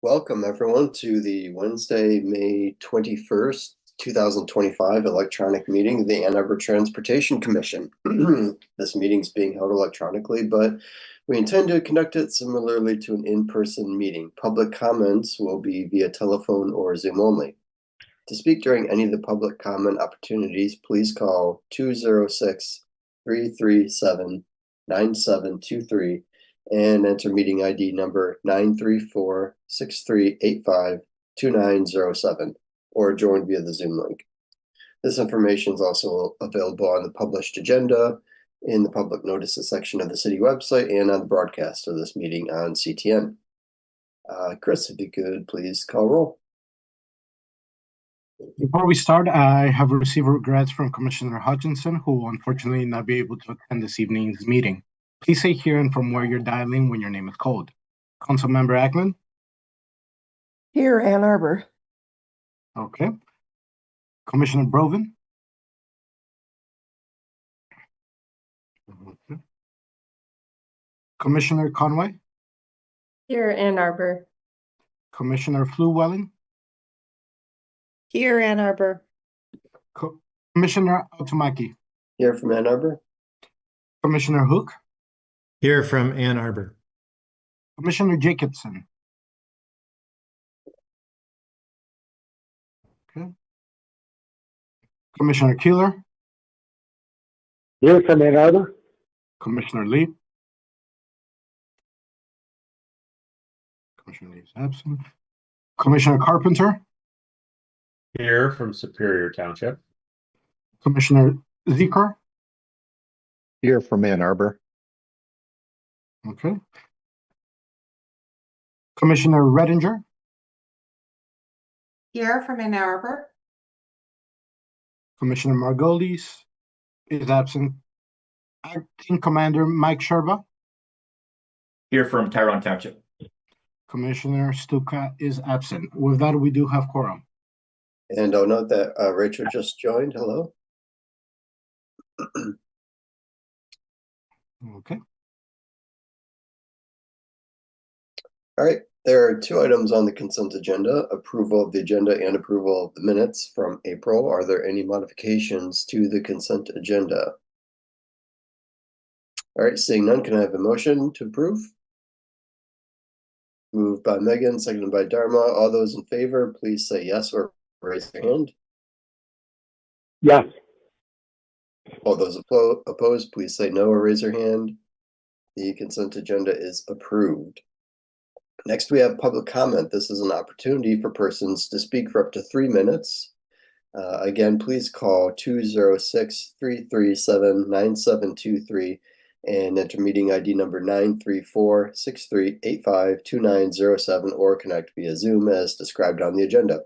Welcome everyone to the Wednesday, May 21st, 2025 electronic meeting of the Ann Arbor Transportation Commission. This meeting is being held electronically, but we intend to conduct it similarly to an in-person meeting. Public comments will be via telephone or Zoom only. To speak during any of the public comment opportunities, please call 206-337-9723 and enter meeting ID number 934-6385-2907 or join via the Zoom link. This information is also available on the published agenda in the public notices section of the city website and on the broadcast of this meeting on CTN. Chris, if you could please call roll. Before we start, I have received regrets from Commissioner Hutchinson, who will unfortunately not be able to attend this evening's meeting. Please say here and from where you're dialing when your name is called. Councilmember Ackman? Here, Ann Arbor. Okay. Commissioner Brovin? Okay. Commissioner Conway? Here, Ann Arbor. Commissioner Fluwelling? Here, Ann Arbor. Commissioner Automaki? Here from Ann Arbor. Commissioner Hook? Here from Ann Arbor. Commissioner Jacobson? Okay. Commissioner Keeler? Here from Ann Arbor. Commissioner Lee? Commissioner Lee is absent. Commissioner Carpenter? Here from Superior Township. Commissioner Zeker? Here from Ann Arbor. Okay. Commissioner Redinger? Here from Ann Arbor. Commissioner Margolis is absent. Acting Commander Mike Sherba? Here from Tyrone Township. Commissioner Stuka is absent. With that, we do have quorum. And I'll note that Rachel just joined. Hello. Okay. All right. There are two items on the consent agenda, approval of the agenda and approval of the minutes from April. Are there any modifications to the consent agenda? All right, seeing none, can I have a motion to approve? Moved by Megan, seconded by Dharma. All those in favor, please say yes or raise your hand. Yes. All those opposed, please say no or raise your hand. The consent agenda is approved. Next, we have public comment. This is an opportunity for persons to speak for up to 3 minutes. Again, please call 206-337-9723 and enter meeting ID number 934-6385-2907 or connect via Zoom as described on the agenda.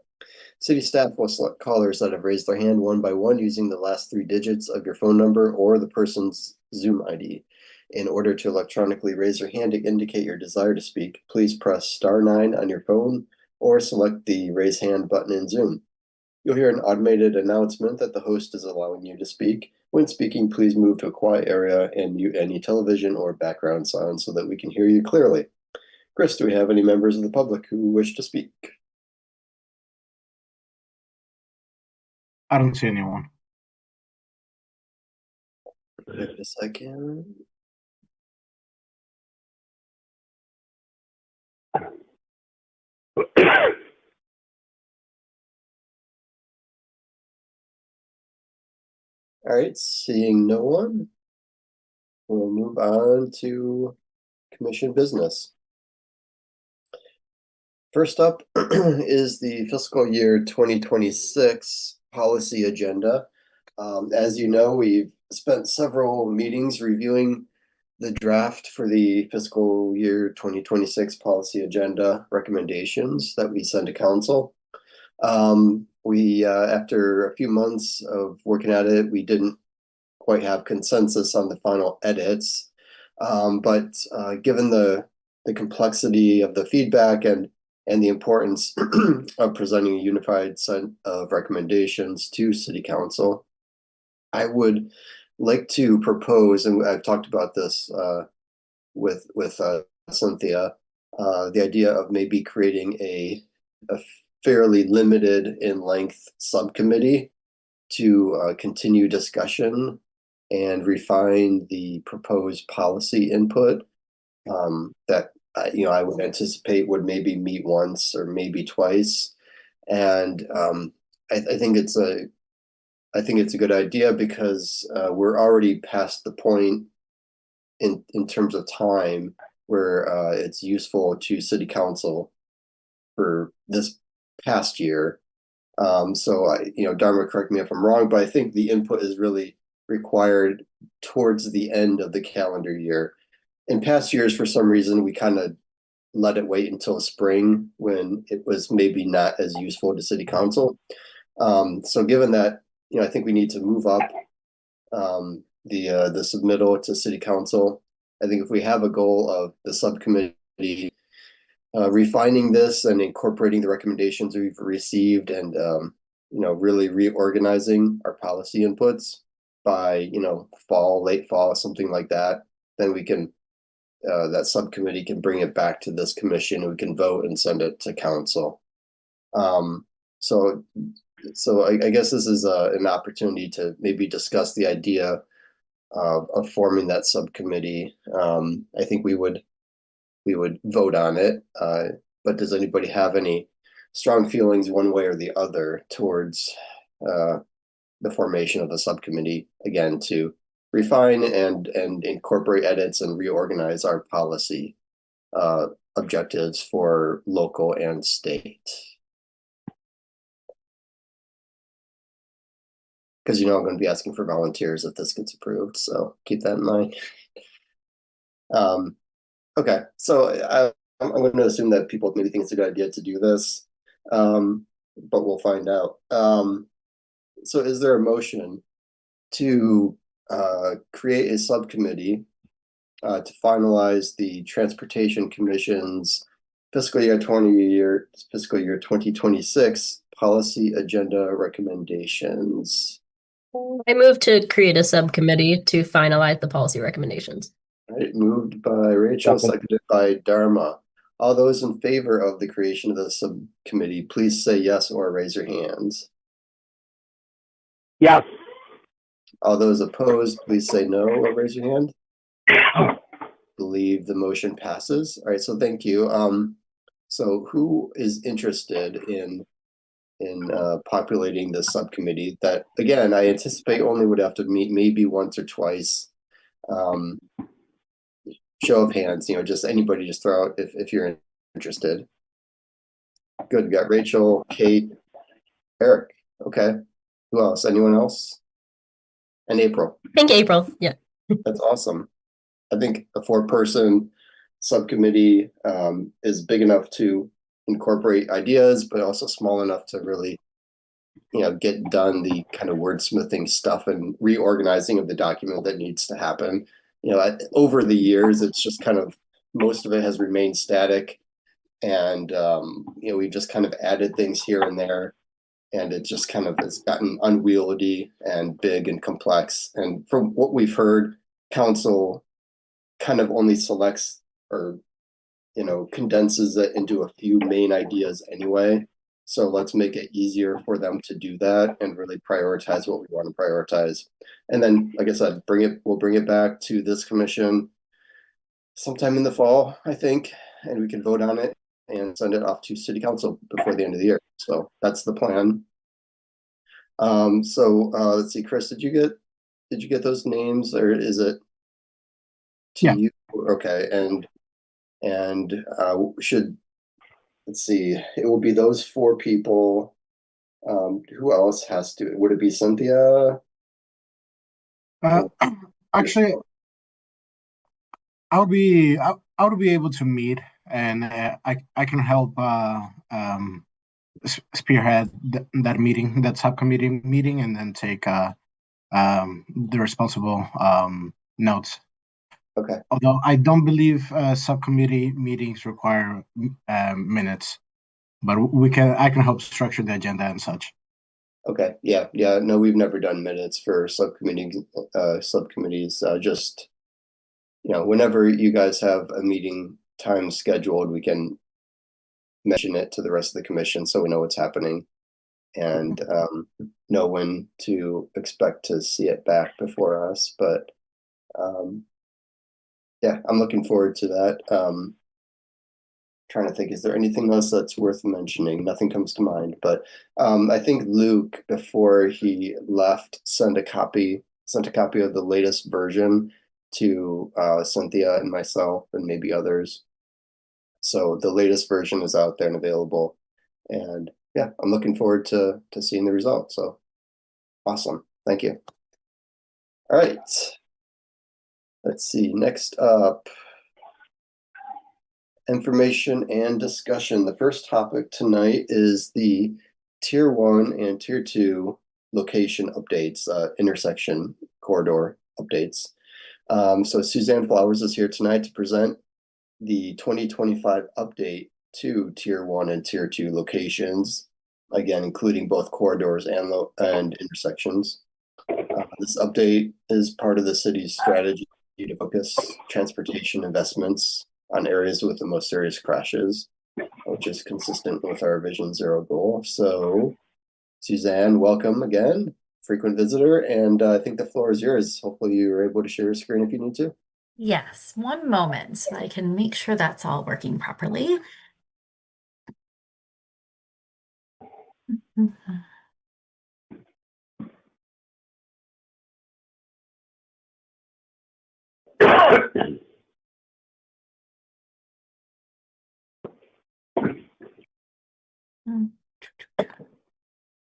City staff will select callers that have raised their hand one by one using the last 3 digits of your phone number or the person's Zoom ID. In order to electronically raise your hand to indicate your desire to speak, please press *9 on your phone or select the raise hand button in Zoom. You'll hear an automated announcement that the host is allowing you to speak. When speaking, please move to a quiet area and mute any television or background sound so that we can hear you clearly. Chris, do we have any members of the public who wish to speak? I don't see anyone. Wait a second. All right, seeing no one, we'll move on to commission business. First up is the fiscal year 2026 policy agenda. As you know, we've spent several meetings reviewing the draft for the fiscal year 2026 policy agenda recommendations that we send to council. After a few months of working at it, we didn't quite have consensus on the final edits. But given the complexity of the feedback and the importance of presenting a unified set of recommendations to City Council, I would like to propose, and I've talked about this with Cynthia, the idea of maybe creating a fairly limited in length subcommittee to continue discussion and refine the proposed policy input that I would anticipate would maybe meet once or maybe twice. And I think it's a good idea because we're already past the point in terms of time where it's useful to city council for this past year. So Dharma, correct me if I'm wrong, but I think the input is really required towards the end of the calendar year. In past years, for some reason, we kind of let it wait until spring when it was maybe not as useful to city council. So given that, I think we need to move up the submittal to city council. I think if we have a goal of the subcommittee refining this and incorporating the recommendations we've received and really reorganizing our policy inputs by late fall, something like that, then we can that subcommittee can bring it back to this commission and we can vote and send it to council. So I guess this is an opportunity to maybe discuss the idea of forming that subcommittee. I think we would vote on it, but does anybody have any strong feelings one way or the other towards the formation of the subcommittee, again, to refine and incorporate edits and reorganize our policy objectives for local and state? Because I'm going to be asking for volunteers if this gets approved, so keep that in mind. Okay, so I'm going to assume that people maybe think it's a good idea to do this, but we'll find out. So is there a motion to create a subcommittee to finalize the Transportation Commission's fiscal year 2026 policy agenda recommendations? I move to create a subcommittee to finalize the policy recommendations. All right, moved by Rachel, seconded by Dharma. All those in favor of the creation of the subcommittee, please say yes or raise your hands. Yes. All those opposed, please say no or raise your hand. Believe the motion passes. All right, so thank you. So who is interested in populating this subcommittee that, again, I anticipate only would have to meet maybe once or twice? Show of hands, just anybody, just throw out if you're interested. Good, we got Rachel, Kate, Eric. Okay, who else? Anyone else? And April. I think April, yeah. That's awesome. I think a 4-person subcommittee is big enough to incorporate ideas, but also small enough to really, get done the kind of wordsmithing stuff and reorganizing of the document that needs to happen. Over the years, it's just kind of, most of it has remained static, and we've just kind of added things here and there, and it just kind of has gotten unwieldy and big and complex. And from what we've heard, council kind of only selects or condenses it into a few main ideas anyway. So let's make it easier for them to do that and really prioritize what we want to prioritize. And then, like I said, we'll bring it back to this commission sometime in the fall, I think, and we can vote on it and send it off to city council before the end of the year. So that's the plan. Let's see, Chris, did you get those names, or is it to you? Okay, and let's see, it will be those 4 people. Who else has to? Would it be Cynthia? Actually, I'll be able to meet, and I can help spearhead that meeting, that subcommittee meeting, and then take the responsible notes. Okay. Although I don't believe subcommittee meetings require minutes, but I can help structure the agenda and such. Okay. Yeah. No, we've never done minutes for subcommittees. Just whenever you guys have a meeting time scheduled, we can mention it to the rest of the commission so we know what's happening and know when to expect to see it back before us. But yeah, I'm looking forward to that. Trying to think, is there anything else that's worth mentioning? Nothing comes to mind, but I think Luke, before he left, sent a copy of the latest version to Cynthia and myself and maybe others. So the latest version is out there and available. And yeah, I'm looking forward to seeing the results. So awesome. Thank you. All right. Let's see. Next up, information and discussion. The first topic tonight is the Tier 1 and Tier 2 location updates, intersection corridor updates. So Suzanne Flowers is here tonight to present the 2025 update to Tier 1 and Tier 2 locations, again, including both corridors and intersections. This update is part of the city's strategy to focus transportation investments on areas with the most serious crashes, which is consistent with our Vision Zero goal. So, Suzanne, welcome again, frequent visitor, and I think the floor is yours. Hopefully you're able to share your screen if you need to. Yes, one moment so I can make sure that's all working properly.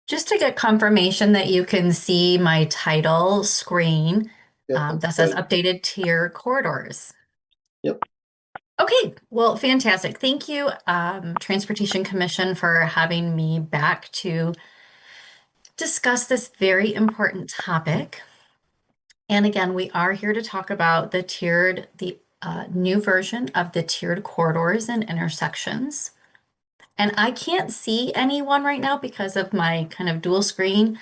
Just to get confirmation that you can see my title screen that says updated tier corridors. Yep. Okay, well, fantastic. Thank you, Transportation Commission, for having me back to discuss this very important topic. And again, we are here to talk about the new version of the tiered corridors and intersections. And I can't see anyone right now because of my kind of dual screen.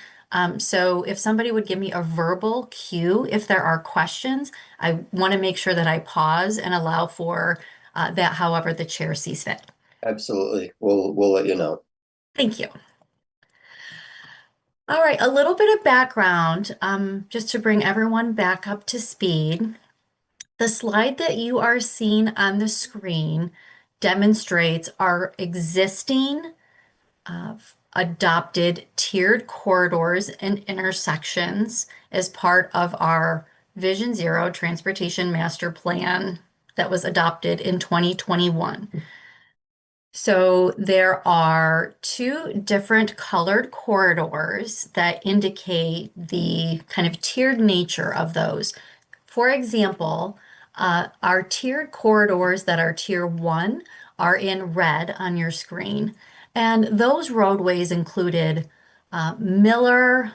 So if somebody would give me a verbal cue, if there are questions, I want to make sure that I pause and allow for that however the chair sees fit. Absolutely. We'll let you know. Thank you. All right, a little bit of background, just to bring everyone back up to speed. The slide that you are seeing on the screen demonstrates our existing adopted tiered corridors and intersections as part of our Vision Zero Transportation Master Plan that was adopted in 2021. So there are two different colored corridors that indicate the kind of tiered nature of those. For example, our tiered corridors that are Tier 1 are in red on your screen. And those roadways included Olive Miller,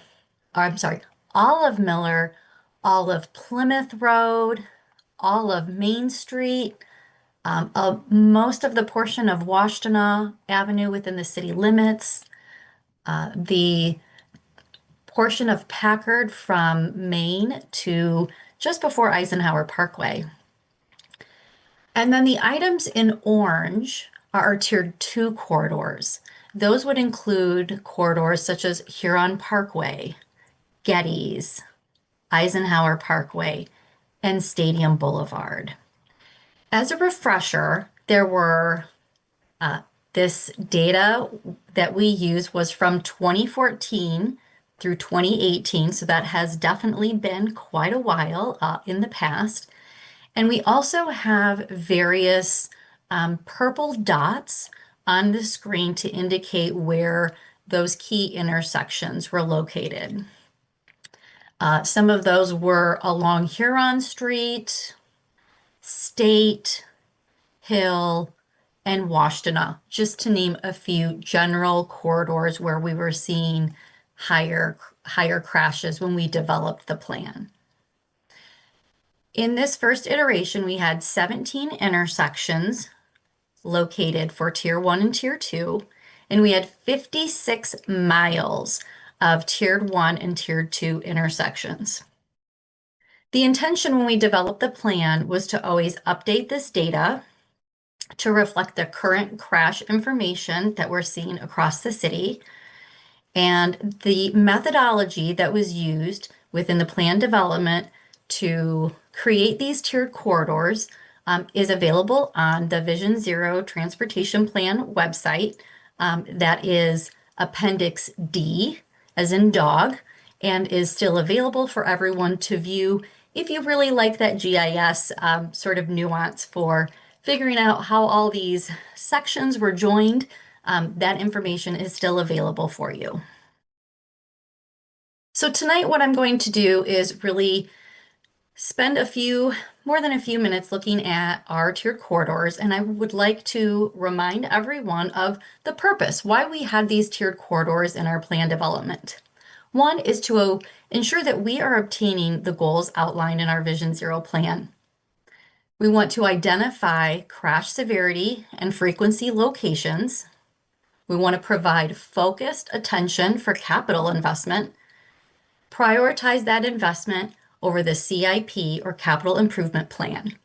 Olive Plymouth Road, Olive Main Street, most of the portion of Washtenaw Avenue within the city limits, the portion of Packard from Main to just before Eisenhower Parkway. And then the items in orange are our Tier 2 corridors. Those would include corridors such as Huron Parkway, Getty's, Eisenhower Parkway, and Stadium Boulevard. As a refresher, this data that we use was from 2014 through 2018, so that has definitely been quite a while in the past. And we also have various purple dots on the screen to indicate where those key intersections were located. Some of those were along Huron Street, State, Hill, and Washtenaw, just to name a few general corridors where we were seeing higher crashes when we developed the plan. In this first iteration, we had 17 intersections located for Tier 1 and Tier 2, and we had 56 miles of Tier 1 and Tier 2 intersections. The intention when we developed the plan was to always update this data to reflect the current crash information that we're seeing across the city. And the methodology that was used within the plan development to create these tiered corridors is available on the Vision Zero Transportation Plan website. That is Appendix D, as in dog, and is still available for everyone to view if you really like that GIS sort of nuance for figuring out how all these sections were joined. That information is still available for you. So tonight, what I'm going to do is really spend more than a few minutes looking at our tiered corridors, and I would like to remind everyone of the purpose, why we had these tiered corridors in our plan development. One is to ensure that we are obtaining the goals outlined in our Vision Zero plan. We want to identify crash severity and frequency locations. We want to provide focused attention for capital investment, prioritize that investment over the CIP or capital improvement plan.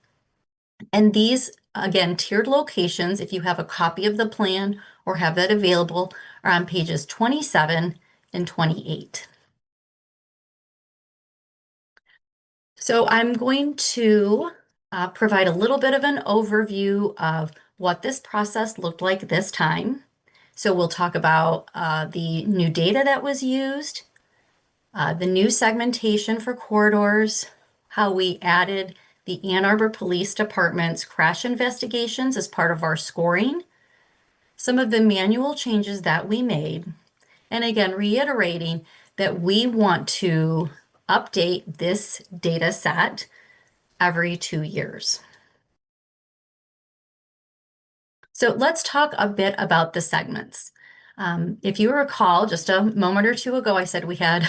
And these, again, tiered locations, if you have a copy of the plan or have that available, are on pages 27 and 28. So I'm going to provide a little bit of an overview of what this process looked like this time. So we'll talk about the new data that was used, the new segmentation for corridors, how we added the Ann Arbor Police Department's crash investigations as part of our scoring, some of the manual changes that we made, and again, reiterating that we want to update this data set every 2 years. So let's talk a bit about the segments. If you recall, just a moment or two ago, I said we had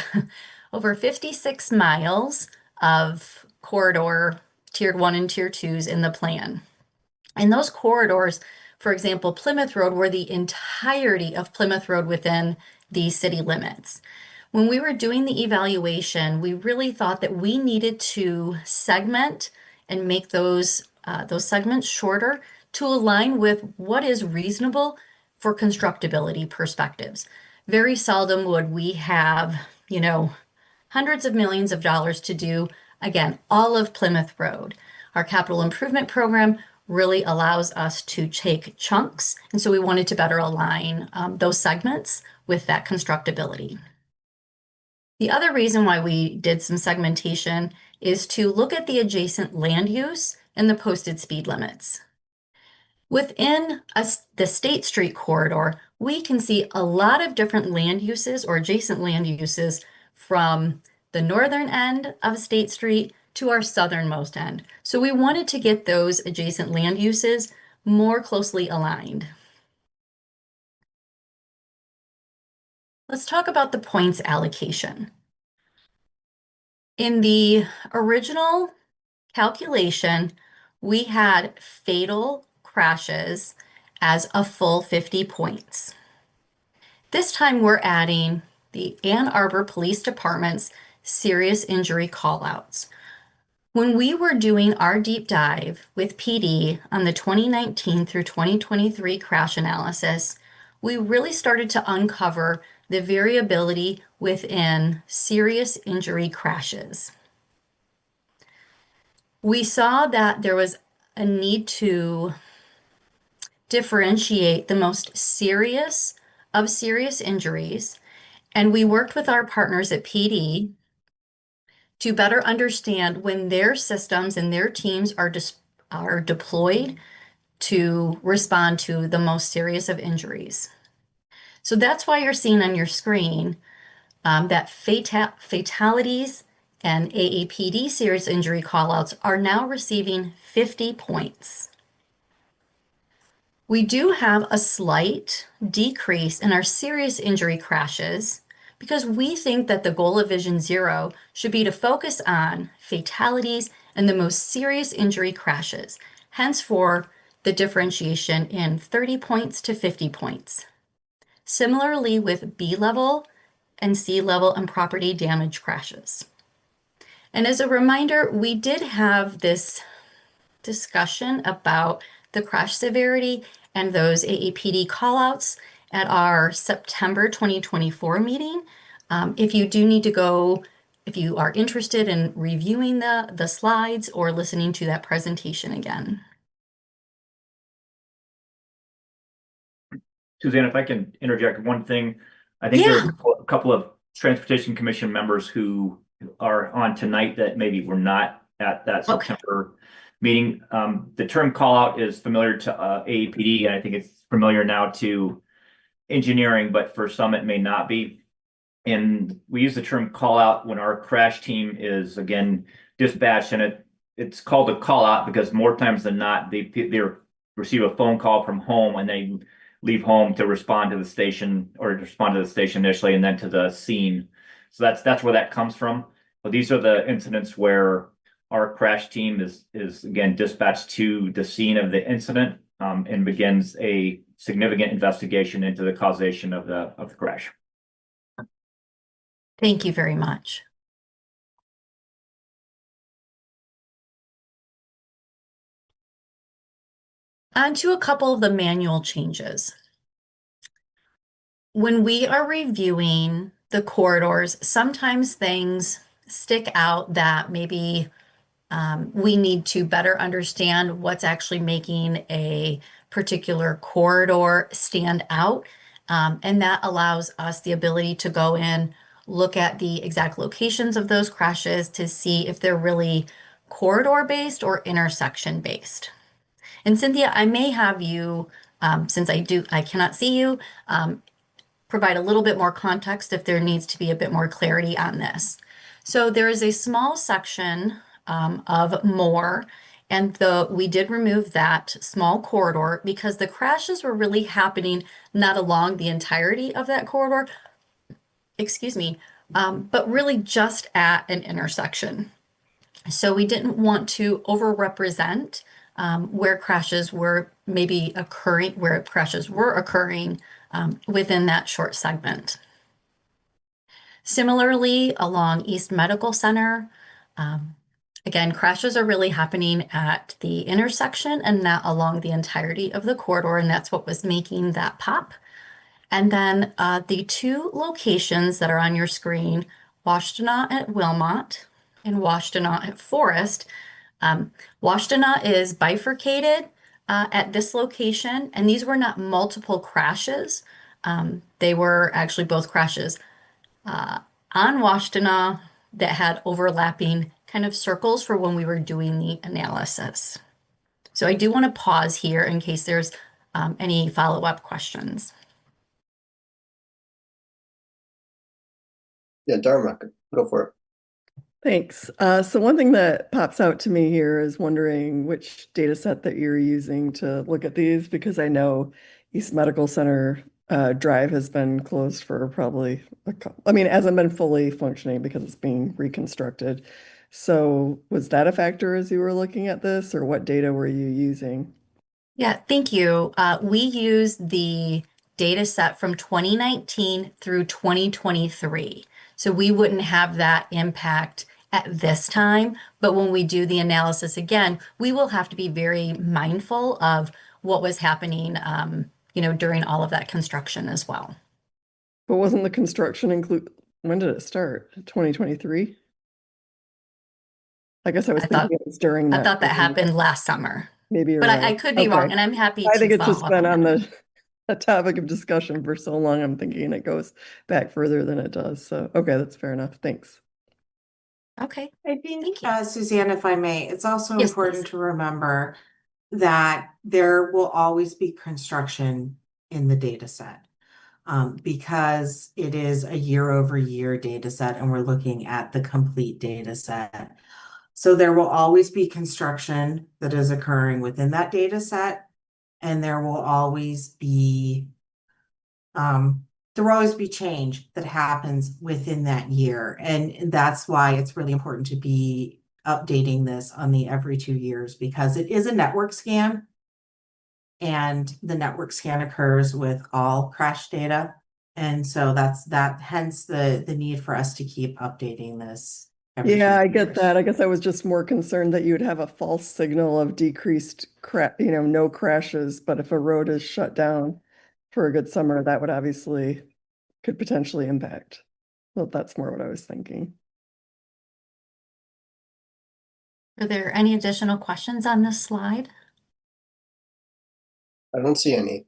over 56 miles of corridor Tiered 1 and Tier 2s in the plan. And those corridors, for example, Plymouth Road, were the entirety of Plymouth Road within the city limits. When we were doing the evaluation, we really thought that we needed to segment and make those segments shorter to align with what is reasonable for constructability perspectives. Very seldom would we have, hundreds of millions of dollars to do, again, all of Plymouth Road. Our capital improvement program really allows us to take chunks, and so we wanted to better align those segments with that constructability. The other reason why we did some segmentation is to look at the adjacent land use and the posted speed limits. Within the State Street corridor, we can see a lot of different land uses or adjacent land uses from the northern end of State Street to our southernmost end. So we wanted to get those adjacent land uses more closely aligned. Let's talk about the points allocation. In the original calculation, we had fatal crashes as a full 50 points. This time we're adding the Ann Arbor Police Department's serious injury callouts. When we were doing our deep dive with PD on the 2019 through 2023 crash analysis, we really started to uncover the variability within serious injury crashes. We saw that there was a need to differentiate the most serious of serious injuries, and we worked with our partners at PD to better understand when their systems and their teams are deployed to respond to the most serious of injuries. So that's why you're seeing on your screen that fatalities and AAPD serious injury callouts are now receiving 50 points. We do have a slight decrease in our serious injury crashes because we think that the goal of Vision Zero should be to focus on fatalities and the most serious injury crashes, hence for the differentiation in 30 points to 50 points. Similarly with B-level and C-level and property damage crashes. And as a reminder, we did have this discussion about the crash severity and those AAPD callouts at our September 2024 meeting. If you do need to go, if you are interested in reviewing the slides or listening to that presentation again. Suzanne, if I can interject one thing, I think Yeah. there's a couple of Transportation Commission members who are on tonight that maybe were not at that Okay. September meeting. The term call out is familiar to AAPD, and I think it's familiar now to engineering, but for some it may not be. And we use the term call out when our crash team is again dispatched, and it's called a call out because more times than not they receive a phone call from home and they leave home to respond to the station or respond to the station initially and then to the scene. So that's where that comes from. But these are the incidents where our crash team is again dispatched to the scene of the incident and begins a significant investigation into the causation of the crash. Thank you very much. On to a couple of the manual changes. When we are reviewing the corridors, sometimes things stick out that maybe we need to better understand what's actually making a particular corridor stand out. And that allows us the ability to go in, look at the exact locations of those crashes to see if they're really corridor-based or intersection-based. And Cynthia, I may have you, since I cannot see you, provide a little bit more context if there needs to be a bit more clarity on this. So there is a small section of more, and we did remove that small corridor because the crashes were really happening not along the entirety of that corridor, excuse me, but really just at an intersection. So we didn't want to overrepresent where crashes were maybe occurring, within that short segment. Similarly, along East Medical Center, again, crashes are really happening at the intersection and not along the entirety of the corridor, and that's what was making that pop. And then the two locations that are on your screen, Washtenaw at Wilmot and Washtenaw at Forest. Washtenaw is bifurcated at this location, and these were not multiple crashes. They were actually both crashes on Washtenaw that had overlapping kind of circles for when we were doing the analysis. So I do want to pause here in case there's any follow-up questions. Yeah, Dharma, go for it. Thanks. So one thing that pops out to me here is wondering which data set that you're using to look at these, because I know East Medical Center Drive has been closed for probably hasn't been fully functioning because it's being reconstructed. So was that a factor as you were looking at this, or what data were you using? Yeah, thank you. We used the data set from 2019 through 2023. So we wouldn't have that impact at this time, but when we do the analysis again, we will have to be very mindful of what was happening, during all of that construction as well. But wasn't the construction when did it start? 2023? I guess I was thinking it was during that. I thought that happened last summer. Maybe you're but right. I could be wrong, and I'm happy to I think it's follow just up been on that. the topic of discussion for so long. I'm thinking it goes back further than it does. So, okay, that's fair enough. Thanks. Okay. I think, Thank you. Suzanne, if I may, it's also Yes, important please. to remember that there will always be construction in the data set. Because it is a year-over-year data set and we're looking at the complete data set. So there will always be construction that is occurring within that data set, and there will always be change that happens within that year. And that's why it's really important to be updating this on the every 2 years, because it is a network scan. And the network scan occurs with all crash data. And so hence the need for us to keep updating this every Yeah, I few get years. that. I guess I was just more concerned that you'd have a false signal of decreased no crashes, but if a road is shut down for a good summer, that would obviously could potentially impact. Well, that's more what I was thinking. Are there any additional questions on this slide? I don't see any.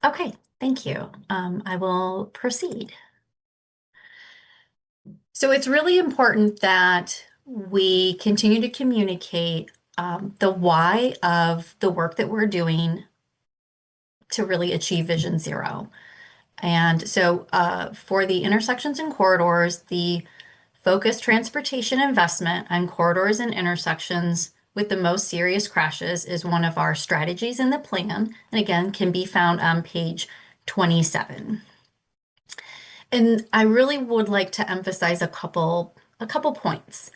Okay, thank you. I will proceed. So it's really important that we continue to communicate the why of the work that we're doing to really achieve Vision Zero. And so for the intersections and corridors, the focused transportation investment on corridors and intersections with the most serious crashes is one of our strategies in the plan, and again, can be found on page 27. And I really would like to emphasize a couple points.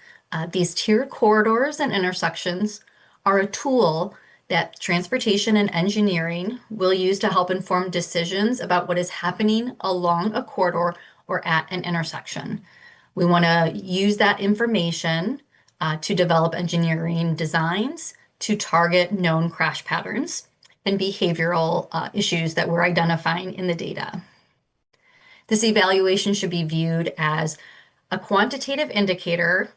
These tiered corridors and intersections are a tool that transportation and engineering will use to help inform decisions about what is happening along a corridor or at an intersection. We want to use that information to develop engineering designs to target known crash patterns and behavioral issues that we're identifying in the data. This evaluation should be viewed as a quantitative indicator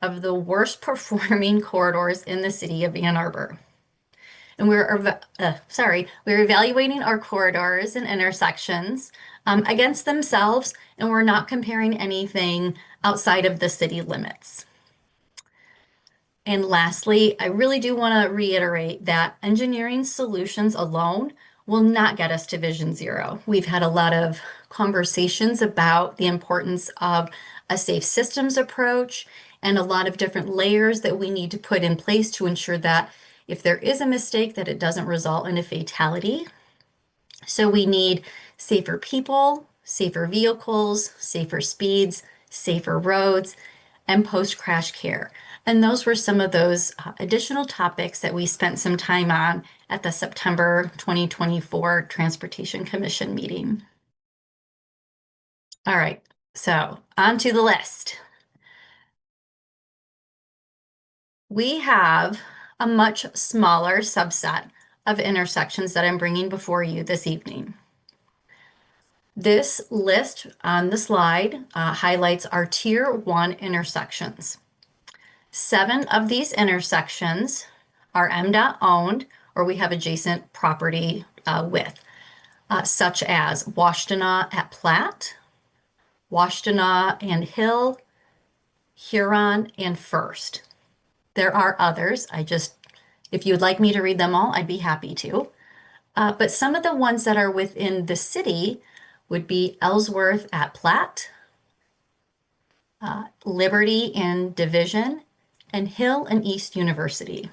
of the worst performing corridors in the city of Ann Arbor. And we're evaluating our corridors and intersections against themselves, and we're not comparing anything outside of the city limits. And lastly, I really do want to reiterate that engineering solutions alone will not get us to Vision Zero. We've had a lot of conversations about the importance of a safe systems approach and a lot of different layers that we need to put in place to ensure that if there is a mistake, that it doesn't result in a fatality. So we need safer people, safer vehicles, safer speeds, safer roads, and post-crash care. And those were some of those additional topics that we spent some time on at the September 2024 Transportation Commission meeting. All right, so on to the list. We have a much smaller subset of intersections that I'm bringing before you this evening. This list on the slide highlights our Tier 1 intersections. 7 of these intersections are MDOT owned or we have adjacent property with, such as Washtenaw at Platte, Washtenaw and Hill, Huron, and First. There are others. If you'd like me to read them all, I'd be happy to. But some of the ones that are within the city would be Ellsworth at Platte, Liberty and Division, and Hill and East University.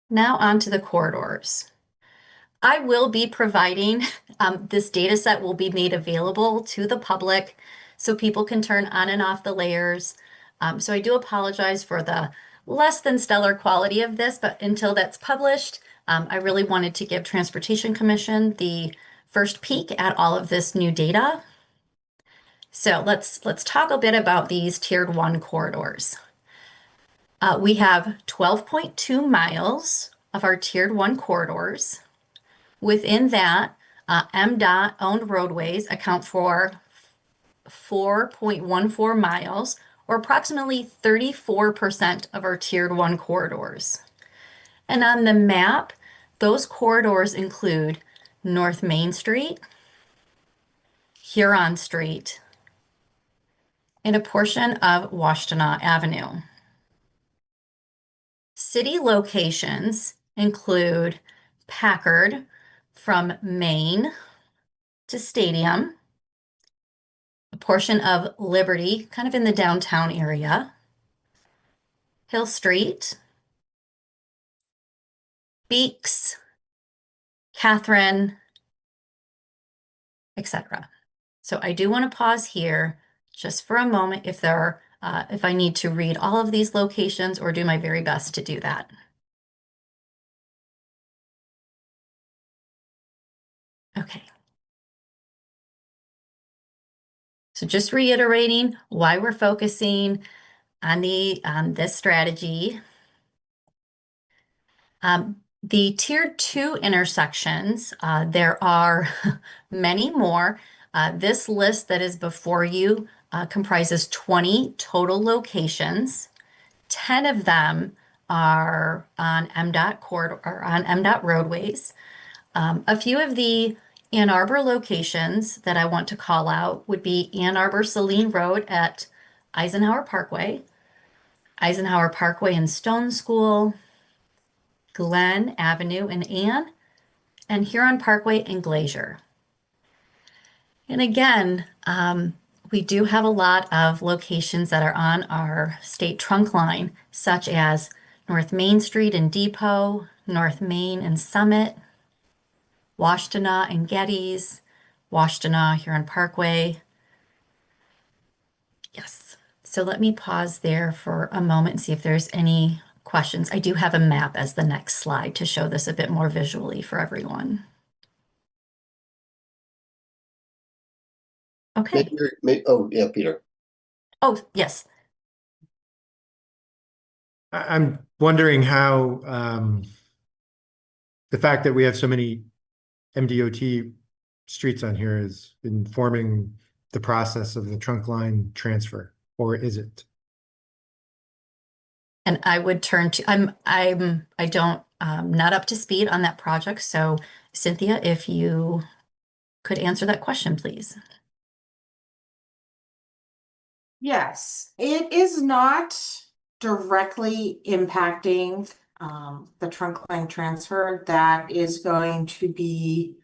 Now on to the corridors. I will be providing, this data set will be made available to the public so people can turn on and off the layers. So I do apologize for the less than stellar quality of this, but until that's published, I really wanted to give Transportation Commission the first peek at all of this new data. So let's talk a bit about these Tiered 1 corridors. We have 12.2 miles of our Tiered 1 corridors. Within that, MDOT owned roadways account for 4.14 miles, or approximately 34% of our Tiered 1 corridors. And on the map, those corridors include North Main Street, Huron Street, and a portion of Washtenaw Avenue. City locations include Packard from Main to Stadium, a portion of Liberty, kind of in the downtown area, Hill Street, Beeks, Catherine, etc. So I do want to pause here just for a moment if I need to read all of these locations or do my very best to do that. Okay. So just reiterating why we're focusing on this strategy. The tier 2 intersections, there are many more. This list that is before you comprises 20 total locations. 10 of them are on MDOT corridor or on MDOT roadways. A few of the Ann Arbor locations that I want to call out would be Ann Arbor Saline Road at Eisenhower Parkway and Stone School, Glen Avenue in Ann, and Huron Parkway and Glacier. And again, we do have a lot of locations that are on our state trunk line, such as North Main Street and Depot, North Main and Summit, Washtenaw and Geddes, Washtenaw, Huron Parkway. Yes. So let me pause there for a moment and see if there's any questions. I do have a map as the next slide to show this a bit more visually for everyone. Okay. Oh, yeah, Peter. Oh, yes. I'm wondering how the fact that we have so many MDOT streets on here is informing the process of the trunk line transfer, or is it? And I would turn to, I don't, not up to speed on that project. So Cynthia, if you could answer that question, please. Yes, it is not directly impacting the trunk line transfer. That is going to be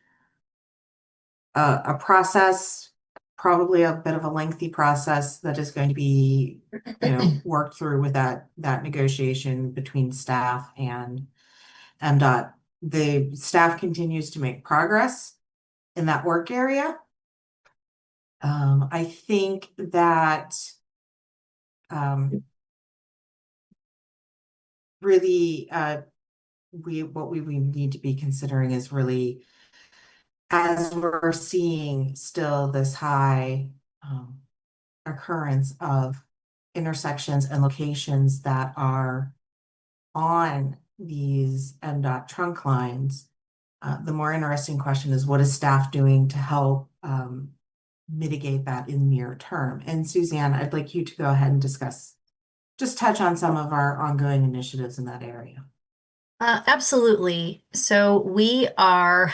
a process, probably a bit of a lengthy process that is going to be, worked through with that negotiation between staff and MDOT. The staff continues to make progress in that work area. I think that really what we need to be considering is really, as we're seeing still this high occurrence of intersections and locations that are on these MDOT trunk lines, the more interesting question is, what is staff doing to help mitigate that in near term? And Suzanne, I'd like you to go ahead and just touch on some of our ongoing initiatives in that area. Absolutely. So we are,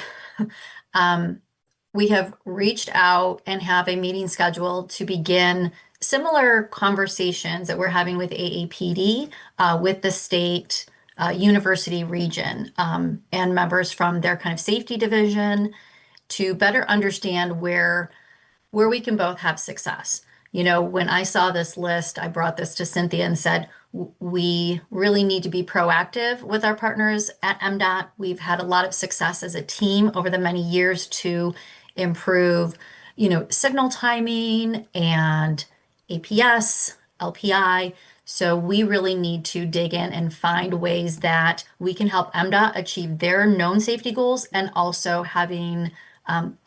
we have reached out and have a meeting scheduled to begin similar conversations that we're having with AAPD, with the state university region, and members from their kind of safety division to better understand where we can both have success. When I saw this list, I brought this to Cynthia and said, we really need to be proactive with our partners at MDOT. We've had a lot of success as a team over the many years to improve, signal timing and APS, LPI. So we really need to dig in and find ways that we can help MDOT achieve their known safety goals and also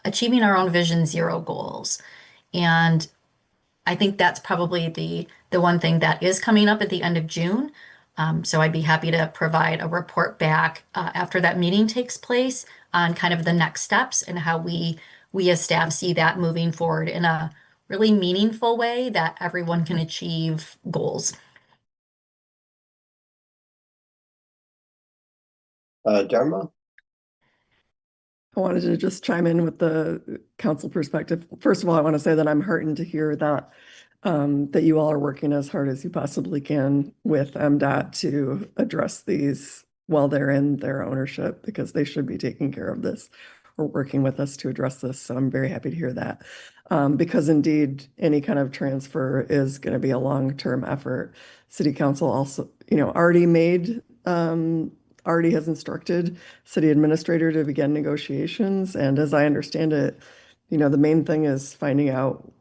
achieving our own Vision Zero goals. And I think that's probably the one thing that is coming up at the end of June. So I'd be happy to provide a report back after that meeting takes place on kind of the next steps and how we as staff see that moving forward in a really meaningful way that everyone can achieve goals. Dharma? I wanted to just chime in with the council perspective. First of all, I want to say that I'm heartened to hear that that you all are working as hard as you possibly can with MDOT to address these while they're in their ownership, because they should be taking care of this or working with us to address this. So I'm very happy to hear that, because indeed any kind of transfer is going to be a long-term effort. City Council also, already has instructed city administrator to begin negotiations. And as I understand it, the main thing is finding out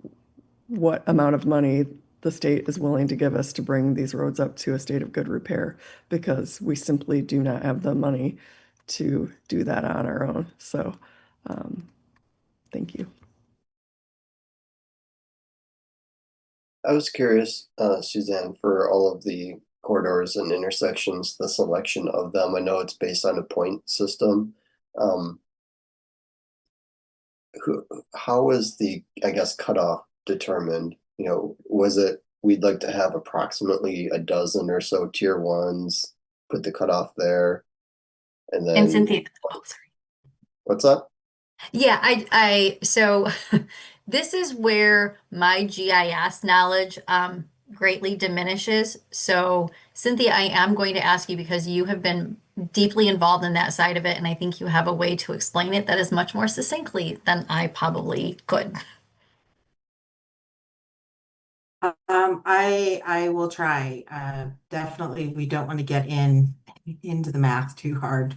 what amount of money the state is willing to give us to bring these roads up to a state of good repair, because we simply do not have the money to do that on our own. So, thank you. I was curious, Suzanne, for all of the corridors and intersections, the selection of them. I know it's based on a point system. Um, how was the, I guess, cutoff determined? You know, was it we'd like to have approximately a dozen or so tier ones, put the cutoff there, and And then Cynthia, oh, sorry. what's up? Yeah, so this is where my GIS knowledge greatly diminishes. So Cynthia, I am going to ask you because you have been deeply involved in that side of it, and I think you have a way to explain it that is much more succinctly than I probably could. I will try. Definitely, we don't want to get into the math too hard,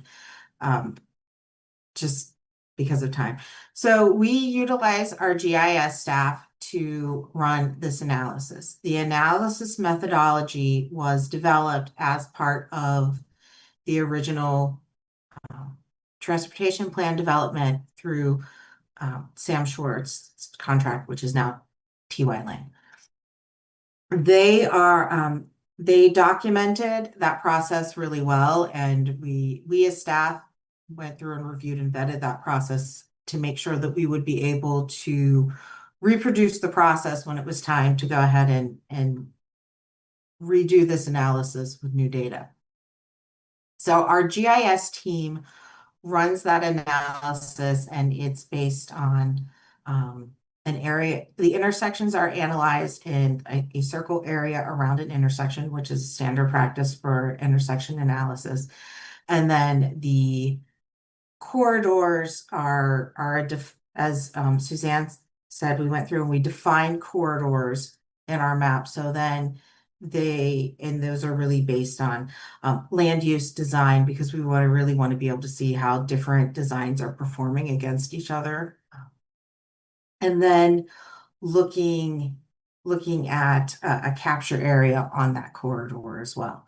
just because of time. So we utilize our GIS staff to run this analysis. The analysis methodology was developed as part of the original transportation plan development through Sam Schwartz's contract, which is now TY Lane. They documented that process really well, and we as staff went through and reviewed and vetted that process to make sure that we would be able to reproduce the process when it was time to go ahead and redo this analysis with new data. So our GIS team runs that analysis, and it's based on an area. The intersections are analyzed in a circle area around an intersection, which is standard practice for intersection analysis. And then the corridors are as Suzanne said, we went through and we defined corridors in our map. So then those are really based on land use design, because we really want to be able to see how different designs are performing against each other. And then looking at a capture area on that corridor as well.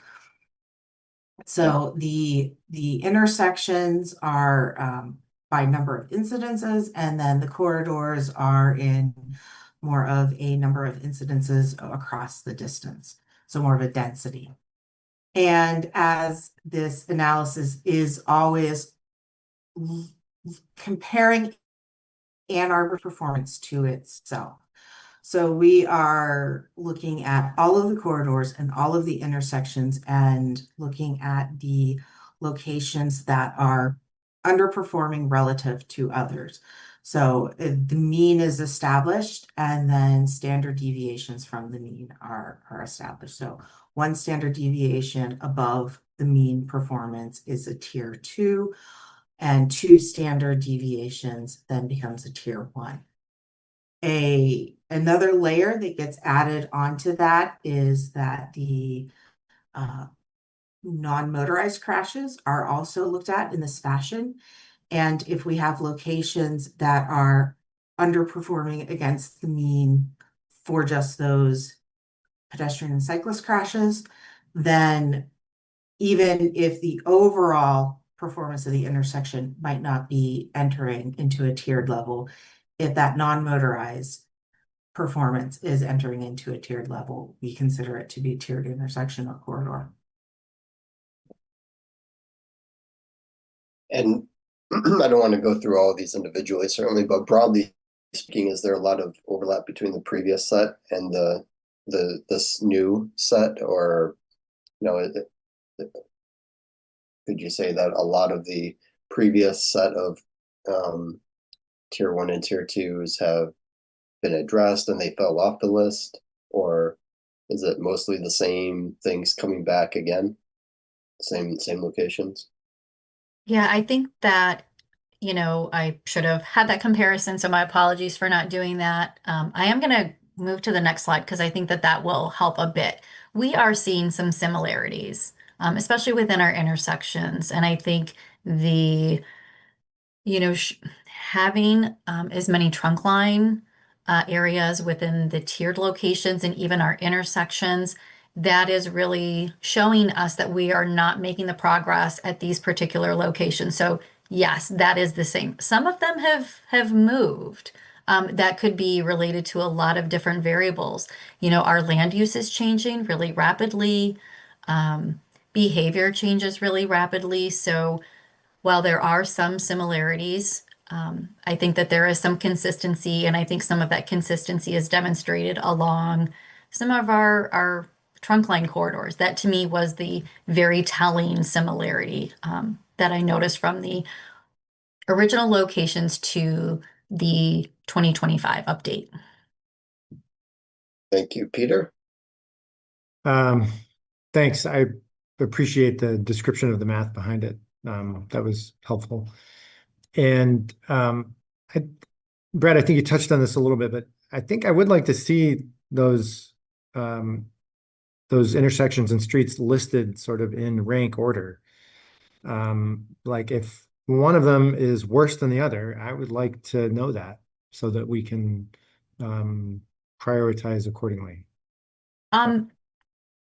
So the intersections are by number of incidences, and then the corridors are in more of a number of incidences across the distance, so more of a density. And as this analysis is always comparing Ann Arbor's performance to itself. So we are looking at all of the corridors and all of the intersections and looking at the locations that are underperforming relative to others. So the mean is established, and then standard deviations from the mean are established. So one standard deviation above the mean performance is a tier 2, and 2 standard deviations then becomes a tier 1. Another layer that gets added onto that is that the non-motorized crashes are also looked at in this fashion. And if we have locations that are underperforming against the mean for just those pedestrian and cyclist crashes, then even if the overall performance of the intersection might not be entering into a tiered level, if that non-motorized performance is entering into a tiered level, we consider it to be a tiered intersection or corridor. And I don't want to go through all of these individually, certainly, but broadly speaking, is there a lot of overlap between the previous set and this new set, or could you say that a lot of the previous set of tier 1 and tier 2s have been addressed and they fell off the list, or is it mostly the same things coming back again, same locations? Yeah, I think that, I should have had that comparison, so my apologies for not doing that. I am going to move to the next slide because I think that will help a bit. We are seeing some similarities, especially within our intersections, and I think having as many trunk line areas within the tiered locations and even our intersections, that is really showing us that we are not making the progress at these particular locations. So yes, that is the same. Some of them have moved. That could be related to a lot of different variables. You know, our land use is changing really rapidly. Behavior changes really rapidly. So while there are some similarities, I think that there is some consistency, and I think some of that consistency is demonstrated along some of our trunk line corridors. That to me was the very telling similarity that I noticed from the original locations to the 2025 update. Thank you, Peter. Thanks. I appreciate the description of the math behind it. That was helpful. And Brad, I think you touched on this a little bit, but I think I would like to see those intersections and streets listed sort of in rank order. Like if one of them is worse than the other, I would like to know that so that we can prioritize accordingly. And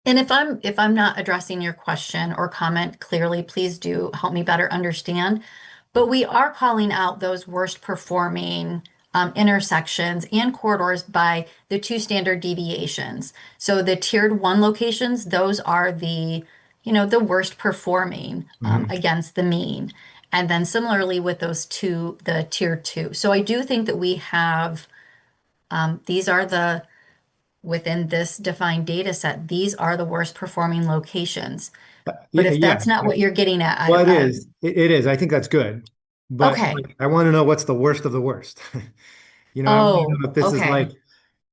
if I'm not addressing your question or comment clearly, please do help me better understand. But we are calling out those worst performing intersections and corridors by the 2 standard deviations. So the tiered 1 locations, those are the worst performing against the mean. And then similarly with those the tier 2. So I do think that we have, these are within this defined data set, these are the worst performing locations. But if that's not what you're getting at, well, it is. It is. I think that's good. But okay. I want to know what's the worst of the worst. I want to know if this is like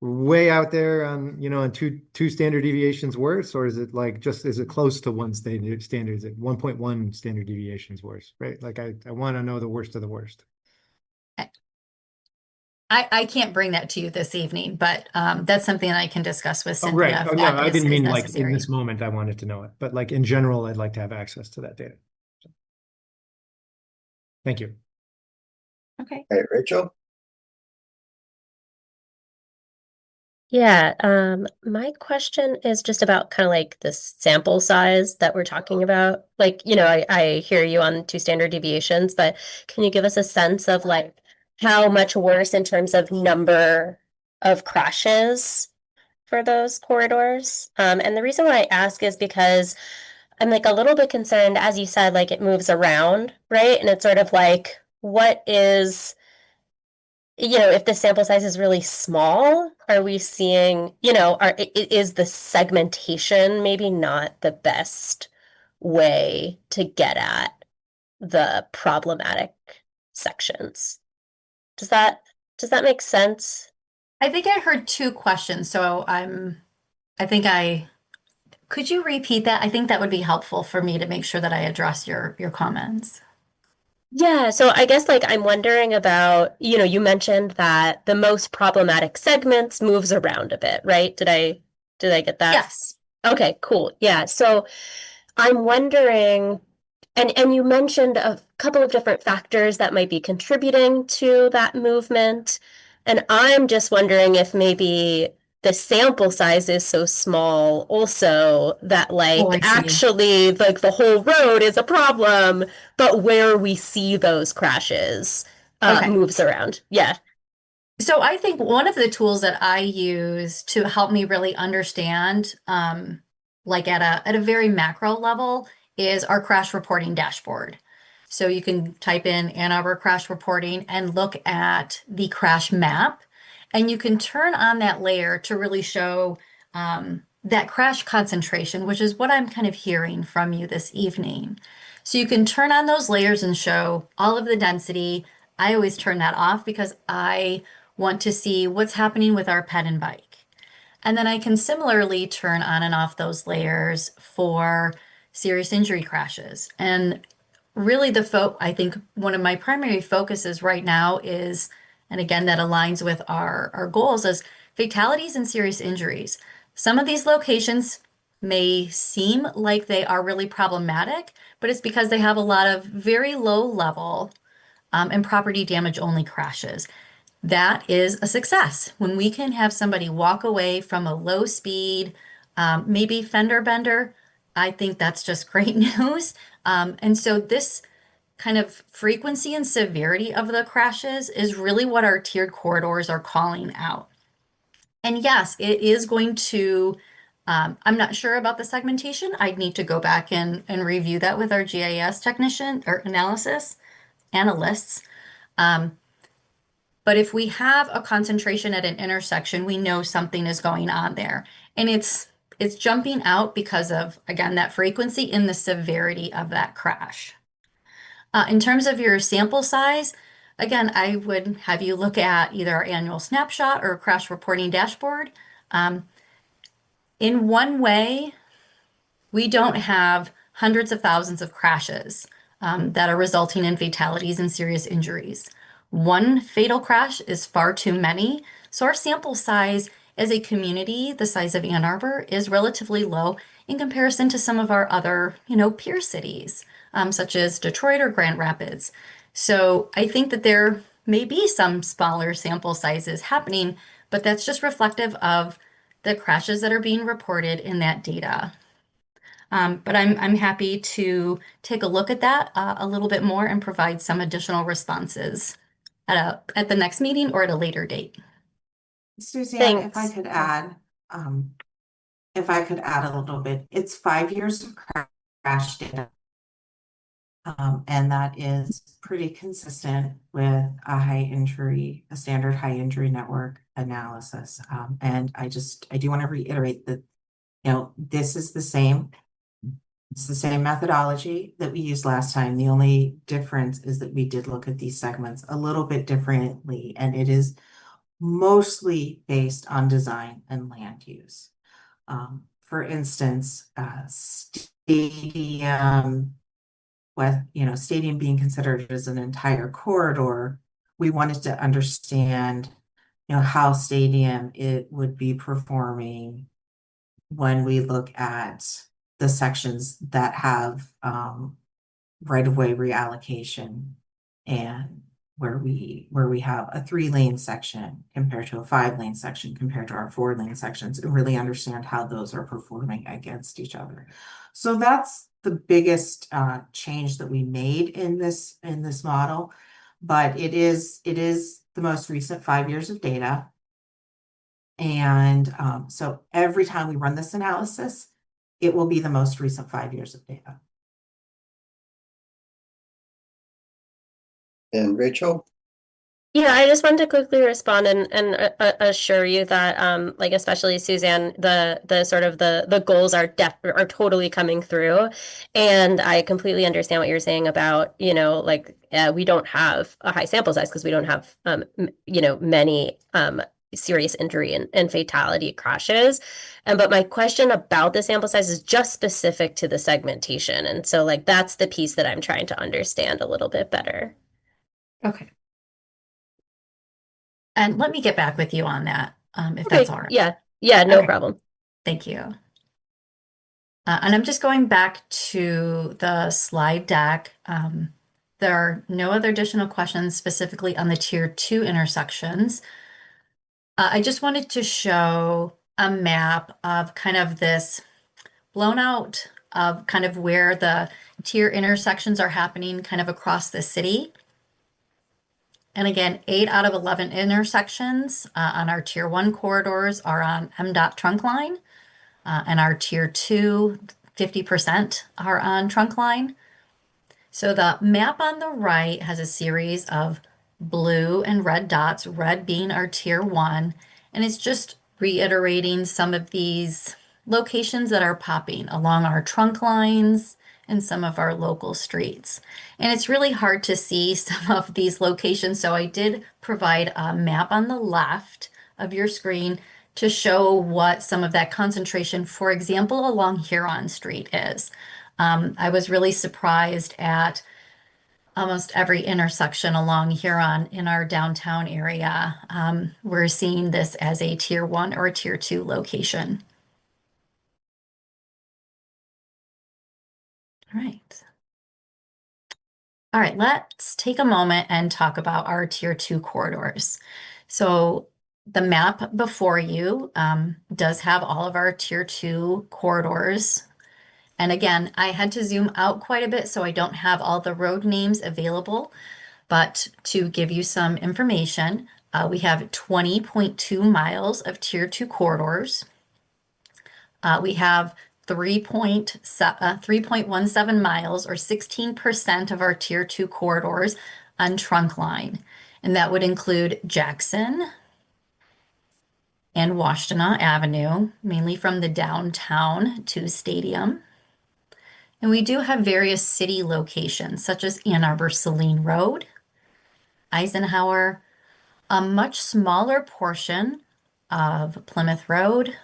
way out there on, on two standard deviations worse, or is it like is it close to 1 standard? Is it 1.1 standard deviations worse, right? Like I want to know the worst of the worst. I can't bring that to you this evening, but that's something I can discuss with Cynthia. Right. If no, that I didn't is mean like in necessary. this moment I wanted to know it, but like in general, I'd like to have access to that data. So. Thank you. Okay. All right, Rachel. Yeah, my question is just about kind of like the sample size that we're talking about. Like, I hear you on 2 standard deviations, but can you give us a sense of like how much worse in terms of number of crashes for those corridors? And the reason why I ask is because I'm like a little bit concerned, as you said, like it moves around, right? And it's sort of like, what is, if the sample size is really small, are we seeing, is the segmentation maybe not the best way to get at the problematic sections? Does that make sense? I think I heard 2 questions, so could you repeat that? I think that would be helpful for me to make sure that I address your comments. Yeah, so I guess like I'm wondering about, you mentioned that the most problematic segments moves around a bit, right? Did I get that? Yes. Okay, cool. Yeah. So I'm wondering, and you mentioned a couple of different factors that might be contributing to that movement. And I'm just wondering if maybe the sample size is so small also that like actually like the whole road is a problem, but where we see those crashes moves around. Yeah. So I think one of the tools that I use to help me really understand, like at a very macro level, is our crash reporting dashboard. So you can type in Ann Arbor crash reporting and look at the crash map, and you can turn on that layer to really show that crash concentration, which is what I'm kind of hearing from you this evening. So you can turn on those layers and show all of the density. I always turn that off because I want to see what's happening with our ped and bike. And then I can similarly turn on and off those layers for serious injury crashes. And really I think one of my primary focuses right now is, and again, that aligns with our goals, is fatalities and serious injuries. Some of these locations may seem like they are really problematic, but it's because they have a lot of very low level and property damage only crashes. That is a success. When we can have somebody walk away from a low speed, maybe fender bender, I think that's just great news. And so this kind of frequency and severity of the crashes is really what our tiered corridors are calling out. And yes, it is going to, I'm not sure about the segmentation. I'd need to go back and review that with our GIS technician or analysts. But if we have a concentration at an intersection, we know something is going on there. And it's jumping out because of, again, that frequency and the severity of that crash. In terms of your sample size, again, I would have you look at either our annual snapshot or crash reporting dashboard. In one way, we don't have hundreds of thousands of crashes that are resulting in fatalities and serious injuries. One fatal crash is far too many. So our sample size as a community, the size of Ann Arbor, is relatively low in comparison to some of our other, peer cities, such as Detroit or Grand Rapids. So I think that there may be some smaller sample sizes happening, but that's just reflective of the crashes that are being reported in that data. But I'm happy to take a look at that a little bit more and provide some additional responses at the next meeting or at a later date. Suzanne, if I Thanks. could add, a little bit, it's 5 years of crash data. And that is pretty consistent with a standard high injury network analysis. And I do want to reiterate that, this is the same. It's the same methodology that we used last time. The only difference is that we did look at these segments a little bit differently, and it is mostly based on design and land use. For instance, stadium being considered as an entire corridor, we wanted to understand, how stadium it would be performing when we look at the sections that have right-of-way reallocation and where we have a 3-lane section compared to a 5-lane section compared to our 4-lane sections, and really understand how those are performing against each other. So that's the biggest change that we made in this model, but it is the most recent 5 years of data. And so every time we run this analysis, it will be the most recent 5 years of data. And Rachel? Yeah, I just wanted to quickly respond and assure you that, like especially Suzanne, the sort of the goals are totally coming through, and I completely understand what you're saying about, we don't have a high sample size because we don't have, many serious injury and fatality crashes. But my question about the sample size is just specific to the segmentation, and so that's the piece that I'm trying to understand a little bit better. Okay. And let me get back with you on that, if Okay, that's all right. Yeah, no Okay. problem. Thank you. And I'm just going back to the slide deck. There are no other additional questions specifically on the tier 2 intersections. I just wanted to show a map of kind of this blown out of kind of where the tier intersections are happening kind of across the city. And again, 8 out of 11 intersections on our tier 1 corridors are on MDOT trunk line. And our tier 2, 50% are on trunk line. So the map on the right has a series of blue and red dots, red being our tier 1. And it's just reiterating some of these locations that are popping along our trunk lines and some of our local streets. And it's really hard to see some of these locations. So I did provide a map on the left of your screen to show what some of that concentration, for example, along Huron Street is. I was really surprised at almost every intersection along Huron in our downtown area. We're seeing this as a tier 1 or a tier 2 location. All right, let's take a moment and talk about our tier 2 corridors. So the map before you does have all of our tier 2 corridors. And again, I had to zoom out quite a bit, so I don't have all the road names available. But to give you some information, we have 20.2 miles of Tier 2 corridors. We have 3.17 miles, or 16% of our Tier 2 corridors on trunk line. And that would include Jackson and Washtenaw Avenue, mainly from the downtown to Stadium. And we do have various city locations, such as Ann Arbor Saline Road, Eisenhower, a much smaller portion of Plymouth Road,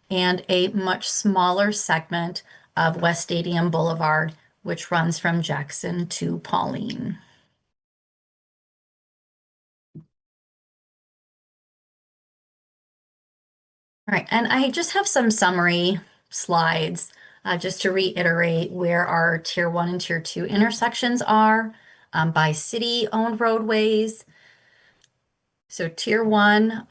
and a much smaller segment of West Stadium Boulevard, which runs from Jackson to Pauline. All right, and I just have some summary slides just to reiterate where our Tier 1 and Tier 2 intersections are by city-owned roadways. So Tier 1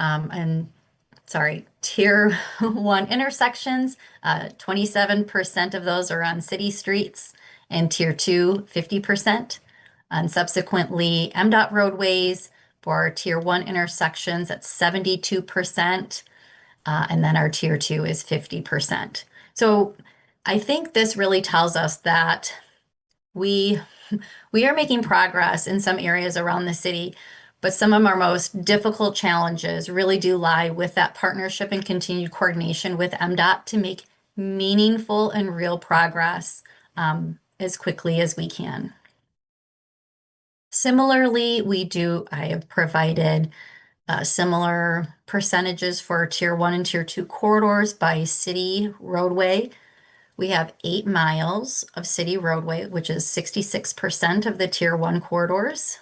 Tier 1 intersections, 27% of those are on city streets, and Tier 2, 50%. And subsequently, MDOT roadways for our Tier 1 intersections, that's 72%. And then our Tier 2 is 50%. So I think this really tells us that we are making progress in some areas around the city, but some of our most difficult challenges really do lie with that partnership and continued coordination with MDOT to make meaningful and real progress as quickly as we can. Similarly, I have provided similar percentages for Tier 1 and Tier 2 corridors by city roadway. We have 8 miles of city roadway, which is 66% of the Tier 1 corridors,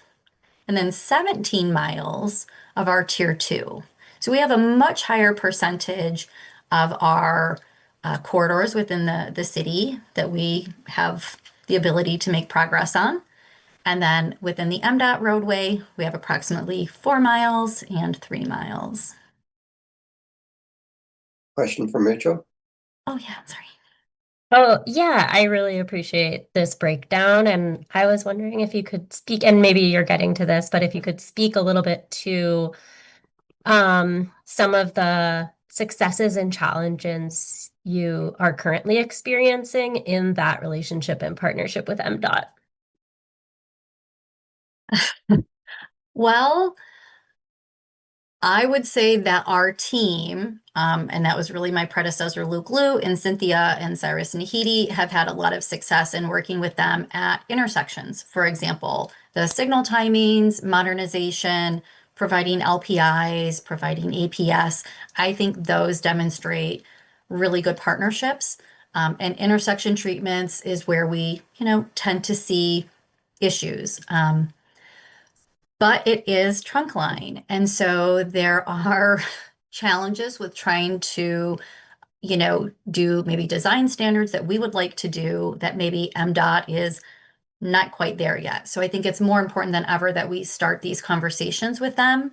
and then 17 miles of our Tier 2. So we have a much higher percentage of our corridors within the city that we have the ability to make progress on. And then within the MDOT roadway, we have approximately 4 miles and 3 miles. Question from Rachel? Oh, yeah, sorry. Oh, yeah, I really appreciate this breakdown. And I was wondering if you could speak, and maybe you're getting to this, but if you could speak a little bit to some of the successes and challenges you are currently experiencing in that relationship and partnership with MDOT. Well, I would say that our team, and that was really my predecessor, Luke Liu, and Cynthia and Cyrus Nahidi, have had a lot of success in working with them at intersections. For example, the signal timings, modernization, providing LPIs, providing APS. I think those demonstrate really good partnerships. And intersection treatments is where we, tend to see issues. But it is trunk line. And so there are challenges with trying to, do maybe design standards that we would like to do that maybe MDOT is not quite there yet. So I think it's more important than ever that we start these conversations with them.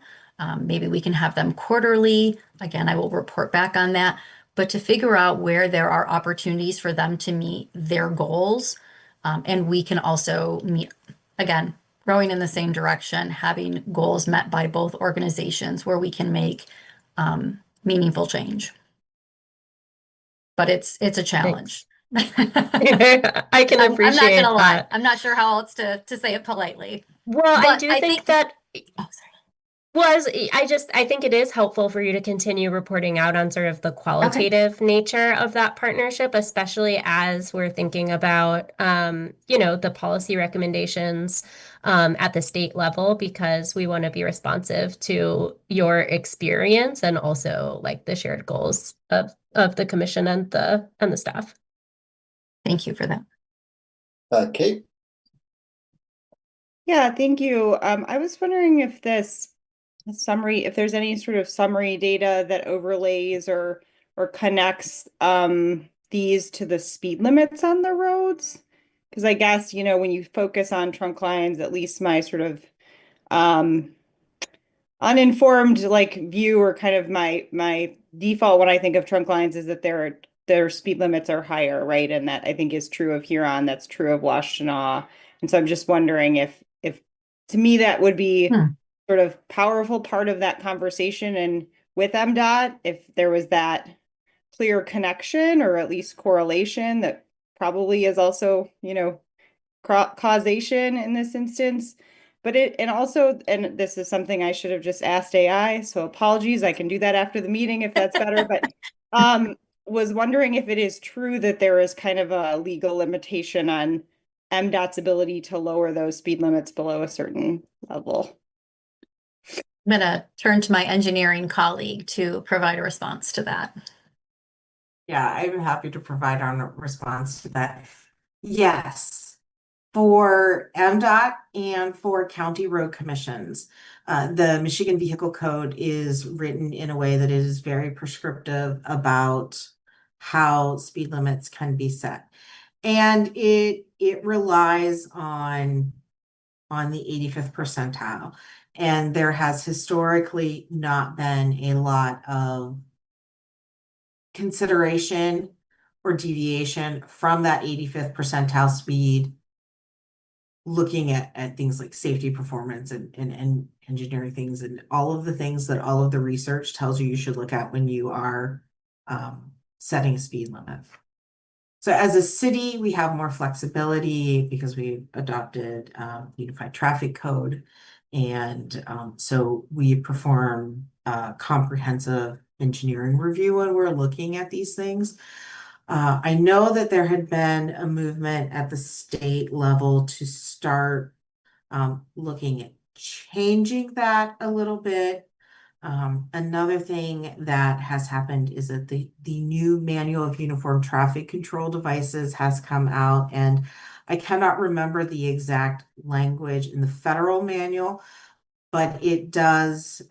Maybe we can have them quarterly. Again, I will report back on that. But to figure out where there are opportunities for them to meet their goals. And we can also meet, again, rowing in the same direction, having goals met by both organizations where we can make meaningful change. But it's a challenge. I can appreciate I'm not gonna lie. that. I'm not sure how else to say it politely. Well, I But do I think think- that Oh, sorry. I think it is helpful for you to continue reporting out on sort of the qualitative nature of that partnership, especially as we're thinking about, the policy recommendations at the state level, because we want to be responsive to your experience and also like the shared goals of the commission and the staff. Thank you for that. Kate? Yeah, thank you. I was wondering if if there's any sort of summary data that overlays or connects these to the speed limits on the roads. Because I guess, when you focus on trunk lines, at least my sort of uninformed view, or kind of my default when I think of trunk lines, is that they're their speed limits are higher, right? And that I think is true of Huron, that's true of Washtenaw. And so I'm just wondering if to me that would be sort of powerful part of that conversation, and with MDOT, if there was that clear connection or at least correlation that probably is also, causation in this instance. But and this is something I should have just asked AI, so apologies, I can do that after the meeting if that's better. But was wondering if it is true that there is kind of a legal limitation on MDOT's ability to lower those speed limits below a certain level. I'm gonna turn to my engineering colleague to provide a response to that. Yeah, I'm happy to provide a response to that. Yes, for MDOT and for county road commissions, the Michigan Vehicle Code is written in a way that it is very prescriptive about how speed limits can be set. And it relies on the 85th percentile. And there has historically not been a lot of consideration or deviation from that 85th percentile speed, looking at things like safety performance and engineering things and all of the things that all of the research tells you should look at when you are setting a speed limit. So as a city, we have more flexibility because we've adopted Unified Traffic Code. And so we perform comprehensive engineering review when we're looking at these things. I know that there had been a movement at the state level to start looking at changing that a little bit. Another thing that has happened is that the new Manual of Uniform Traffic Control Devices has come out, and I cannot remember the exact language in the federal manual, but it does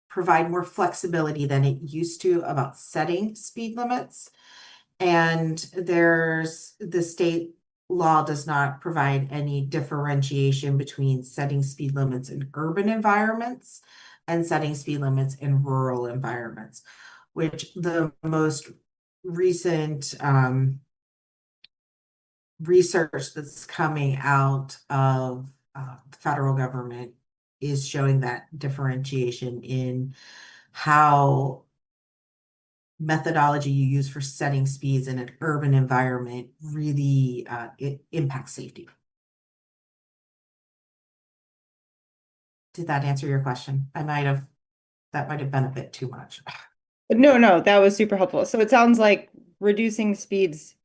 provide more flexibility than it used to about setting speed limits. And the state law does not provide any differentiation between setting speed limits in urban environments and setting speed limits in rural environments, which the most recent research that's coming out of the federal government is showing that differentiation in how methodology you use for setting speeds in an urban environment really it impacts safety. Did that answer your question? That might have been a bit too much. No, that was super helpful. So it sounds like reducing speeds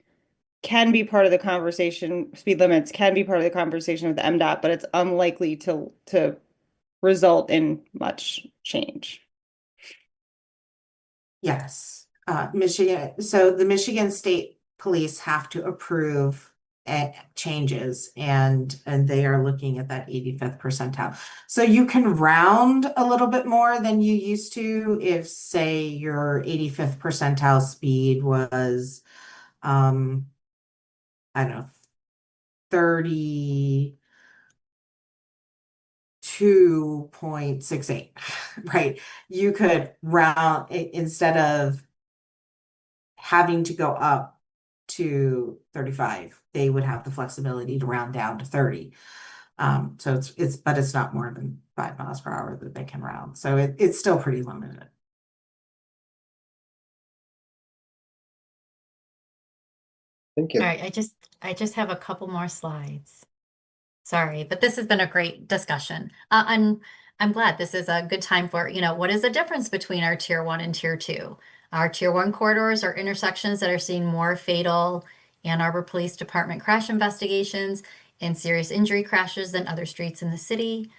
can be part of the conversation, speed limits can be part of the conversation with MDOT, but it's unlikely to result in much change. Yes, Michigan. So the Michigan State Police have to approve changes, and they are looking at that 85th percentile. So you can round a little bit more than you used to if, say, your 85th percentile speed was, I don't know, 32.68, right? You could round instead of having to go up to 35, they would have the flexibility to round down to 30. So but it's not more than 5 miles per hour that they can round. So it's still pretty limited. Thank you. All right, I just have a couple more slides. Sorry, but this has been a great discussion. I'm glad this is a good time for, what is the difference between our tier 1 and tier 2? Our tier 1 corridors are intersections that are seeing more fatal Ann Arbor Police Department crash investigations and serious injury crashes than other streets in the city.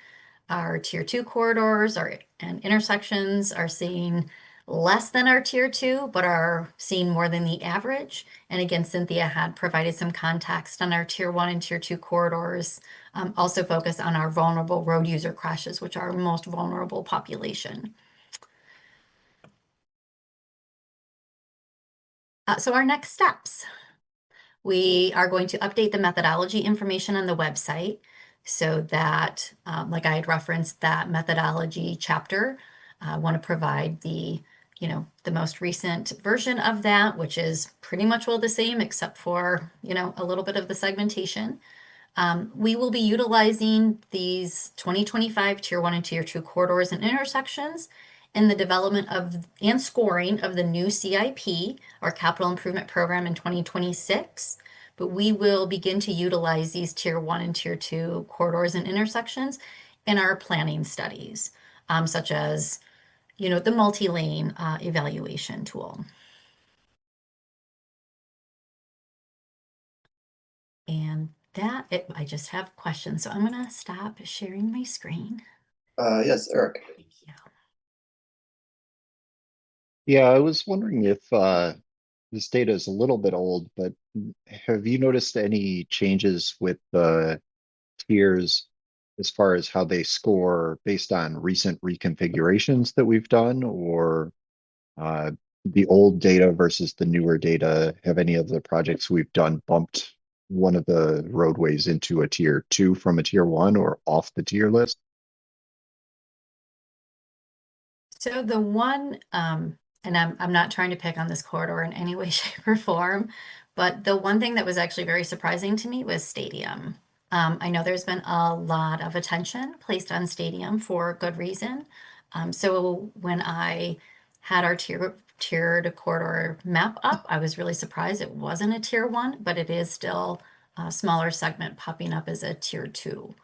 Our tier 2 corridors and intersections are seeing less than our tier 2, but are seeing more than the average. And again, Cynthia had provided some context on our tier 1 and tier 2 corridors, also focus on our vulnerable road user crashes, which are our most vulnerable population. So our next steps. We are going to update the methodology information on the website so that, like I had referenced, that methodology chapter, I want to provide the you know, the most recent version of that, which is pretty much all the same except for, you know, a little bit of the segmentation. We will be utilizing these 2025 Tier 1 and Tier 2 corridors and intersections in the development of and scoring of the new CIP, our capital improvement program in 2026. But we will begin to utilize these Tier 1 and Tier 2 corridors and intersections in our planning studies, such as, you know, the multi-lane evaluation tool. And I just have questions, so I'm gonna stop sharing my screen. Yes, Eric. Thank you. Yeah, I was wondering if this data is a little bit old, but have you noticed any changes with the tiers as far as how they score based on recent reconfigurations that we've done, or the old data versus the newer data? Have any of the projects we've done bumped one of the roadways into a tier 2 from a tier 1 or off the tier list? So the one, and I'm not trying to pick on this corridor in any way, shape, or form, but the one thing that was actually very surprising to me was Stadium. I know there's been a lot of attention placed on Stadium for good reason. So when I had our tiered corridor map up, I was really surprised it wasn't a tier 1, but it is still a smaller segment popping up as a tier 2.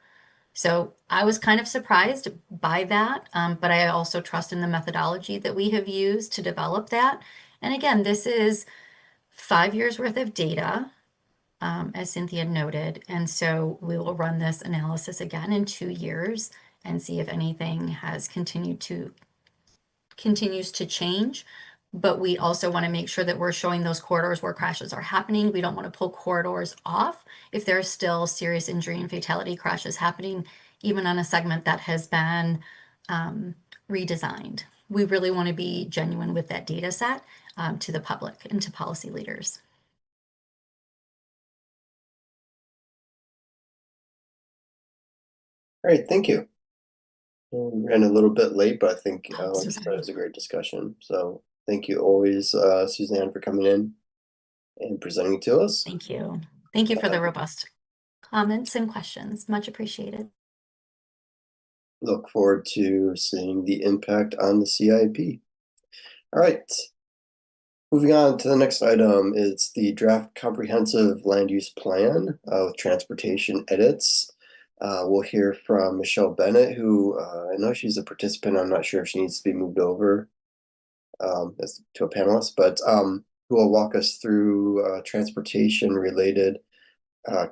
So I was kind of surprised by that, but I also trust in the methodology that we have used to develop that. And again, this is 5 years worth of data, as Cynthia noted. And so we will run this analysis again in 2 years and see if anything continues to change. But we also want to make sure that we're showing those corridors where crashes are happening. We don't want to pull corridors off if there's still serious injury and fatality crashes happening, even on a segment that has been redesigned. We really want to be genuine with that data set to the public and to policy leaders. All right, thank you. We ran a little bit late, but I think Oh, like I said, Suzanne. it was a great discussion. So thank you always, Suzanne, for coming in and presenting to us. Thank you. Thank you for the robust comments and questions. Much appreciated. Look forward to seeing the impact on the CIP. All right. Moving on to the next item is the draft comprehensive land use plan with transportation edits. We'll hear from Michelle Bennett, who I know she's a participant. I'm not sure if she needs to be moved over as to a panelist, but who will walk us through transportation related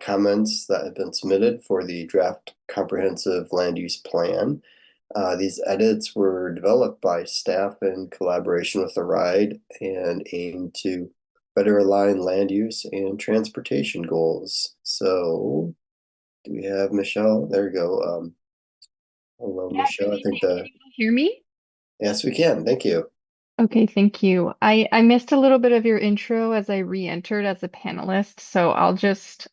comments that have been submitted for the draft comprehensive land use plan. These edits were developed by staff in collaboration with the RIDE and aim to better align land use and transportation goals. So do we have Michelle? There we go. Hello, Yeah, Michelle. I think the can you hear me? yes, we can. Thank you. Okay, thank you. I missed a little bit of your intro as I re-entered as a panelist, so I'll just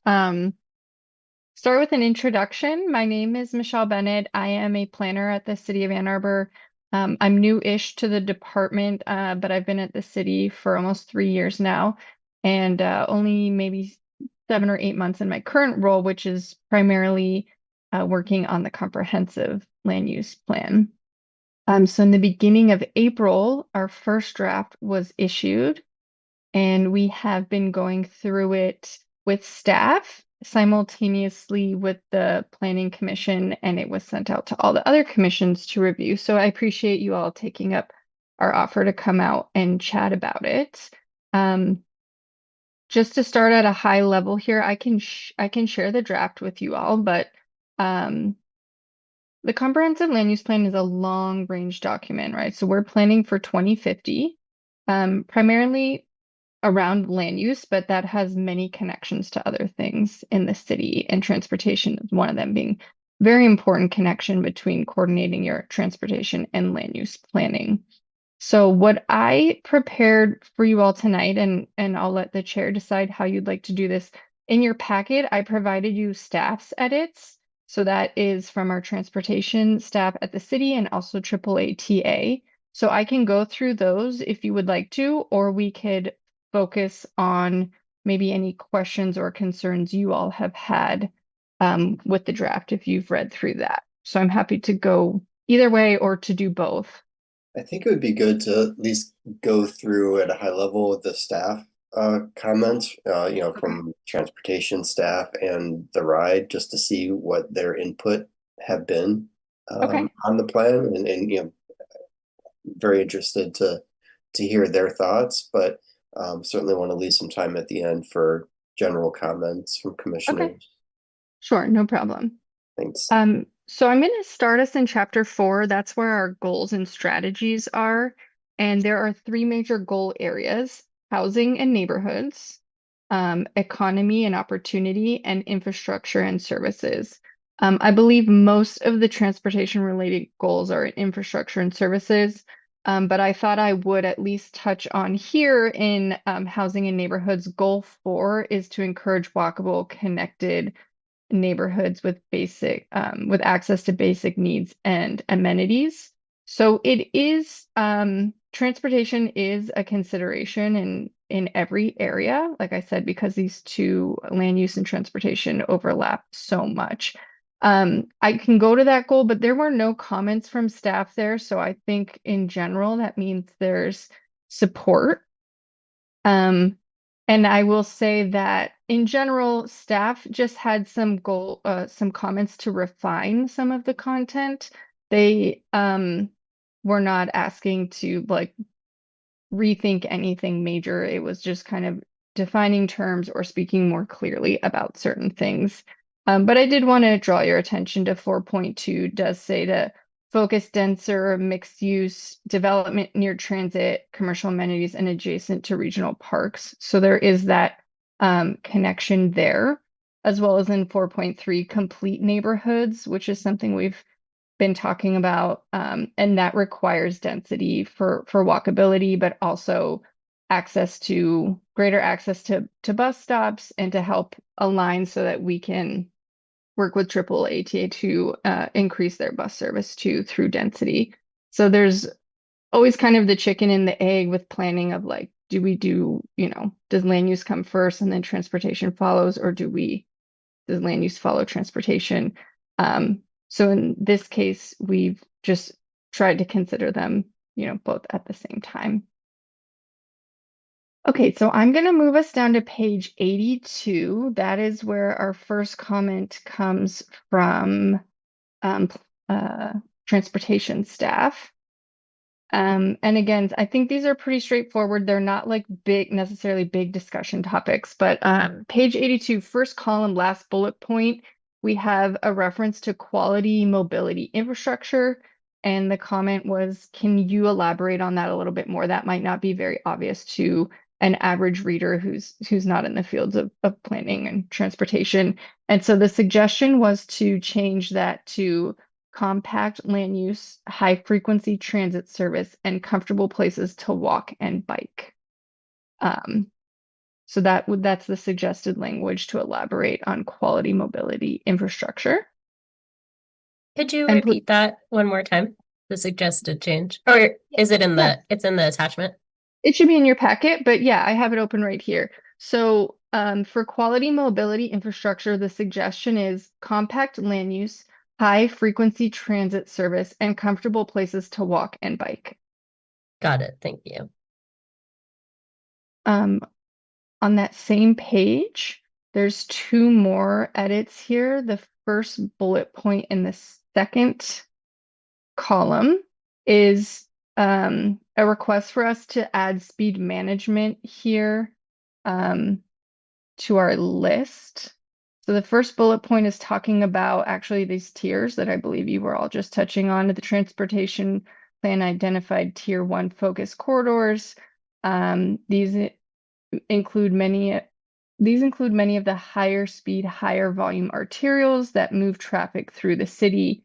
start with an introduction. My name is Michelle Bennett. I am a planner at the City of Ann Arbor. I'm new-ish to the department, but I've been at the city for almost 3 years now, and only maybe 7 or 8 months in my current role, which is primarily working on the comprehensive land use plan. So in the beginning of April, our first draft was issued, and we have been going through it with staff simultaneously with the Planning Commission, and it was sent out to all the other commissions to review. So I appreciate you all taking up our offer to come out and chat about it. Just to start at a high level here, I can share the draft with you all, but the comprehensive land use plan is a long range document, right? So we're planning for 2050, primarily around land use, but that has many connections to other things in the city, and transportation is one of them, being very important connection between coordinating your transportation and land use planning. So what I prepared for you all tonight, and I'll let the chair decide how you'd like to do this. In your packet, I provided you staff's edits. So that is from our transportation staff at the city and also AAA TA. So I can go through those if you would like to, or we could focus on maybe any questions or concerns you all have had with the draft if you've read through that. So I'm happy to go either way or to do both. I think it would be good to at least go through at a high level with the staff comments, from transportation staff and the ride, just to see what their input have been on the plan, and very interested to hear their thoughts, but certainly want to leave some time at the end for general comments from commissioners. Sure, no problem. Thanks. So I'm going to start us in chapter 4. That's where our goals and strategies are. And there are 3 major goal areas: housing and neighborhoods, economy and opportunity, and infrastructure and services. I believe most of the transportation related goals are in infrastructure and services, but I thought I would at least touch on here in housing and neighborhoods. Goal 4 is to encourage walkable, connected neighborhoods with with access to basic needs and amenities. So it is transportation is a consideration in every area, like I said, because these two, land use and transportation, overlap so much. I can go to that goal, but there were no comments from staff there, so I think in general that means there's support. And I will say that in general, staff just had some comments to refine some of the content. They were not asking to rethink anything major. It was just kind of defining terms or speaking more clearly about certain things. But I did want to draw your attention to 4.2 does say to focus denser mixed use development near transit, commercial amenities, and adjacent to regional parks. So there is that connection there, as well as in 4.3 complete neighborhoods, which is something we've been talking about, and that requires density for walkability, but also greater access to bus stops, and to help align so that we can work with AAA to increase their bus service too through density. So there's always kind of the chicken and the egg with planning of does land use come first and then transportation follows, or does land use follow transportation? So in this case, we've just tried to consider them, both at the same time. Okay, so I'm going to move us down to page 82. That is where our first comment comes from transportation staff. And again, I think these are pretty straightforward. They're not necessarily big discussion topics, but page 82, first column, last bullet point, we have a reference to quality mobility infrastructure. And the comment was, can you elaborate on that a little bit more? That might not be very obvious to an average reader who's not in the fields of planning and transportation. And so the suggestion was to change that to compact land use, high frequency transit service, and comfortable places to walk and bike. So that's the suggested language to elaborate on quality mobility infrastructure. Could you repeat that one more time? The suggested change, or is it it's in the attachment? It should be in your packet, but yeah, I have it open right here. So for quality mobility infrastructure, the suggestion is compact land use, high frequency transit service, and comfortable places to walk and bike. Got it. Thank you. On that same page, there's 2 more edits here. The first bullet point in the second column is a request for us to add speed management here to our list. So the first bullet point is talking about actually these tiers that I believe you were all just touching on. The transportation plan identified tier 1 focus corridors. These include many of the higher speed, higher volume arterials that move traffic through the city.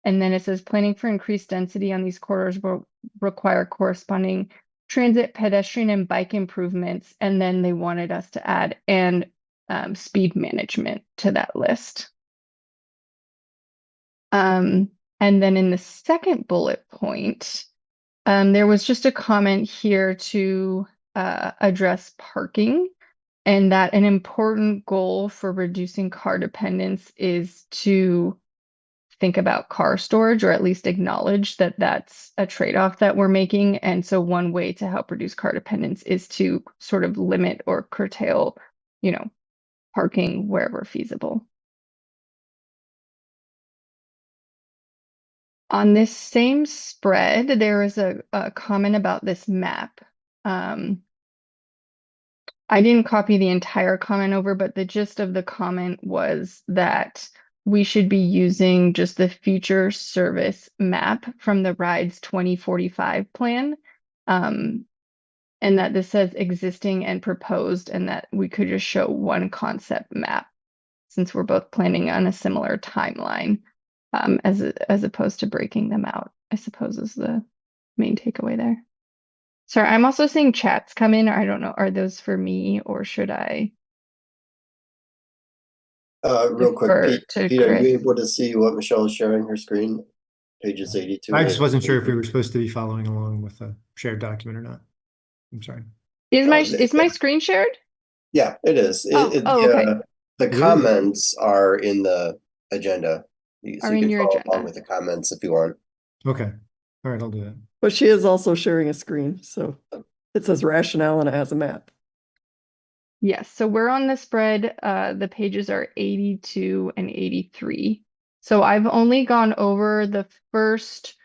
And then it says planning for increased density on these corridors will require corresponding transit, pedestrian, and bike improvements. And then they wanted us to add speed management to that list. And then in the second bullet point, There was just a comment here to address parking, and that an important goal for reducing car dependence is to think about car storage, or at least acknowledge that that's a trade-off that we're making. And so one way to help reduce car dependence is to sort of limit or curtail, parking wherever feasible. On this same spread, there is a comment about this map. I didn't copy the entire comment over, but the gist of the comment was that we should be using just the future service map from the RIDES 2045 plan. And that this says existing and proposed, and that we could just show one concept map since we're both planning on a similar timeline, as opposed to breaking them out, I suppose is the main takeaway there. Sorry, I'm also seeing chats come in. I don't know, are those for me or should I? Real quick, defer Pete, to Pete, are Chris? you able to see what Michelle is sharing her screen? Pages 82. I and just wasn't sure if we 83. were supposed to be following along with a shared document or not. I'm sorry. Is my screen shared? Yeah, it is. Okay. The comments are in the agenda. So Are you in can your follow agenda. along with the comments if you want. Okay. All right, I'll do that. But she is also sharing a screen, so it says rationale and it has a map. Yes, so we're on the spread. The pages are 82 and 83. So I've only gone over the first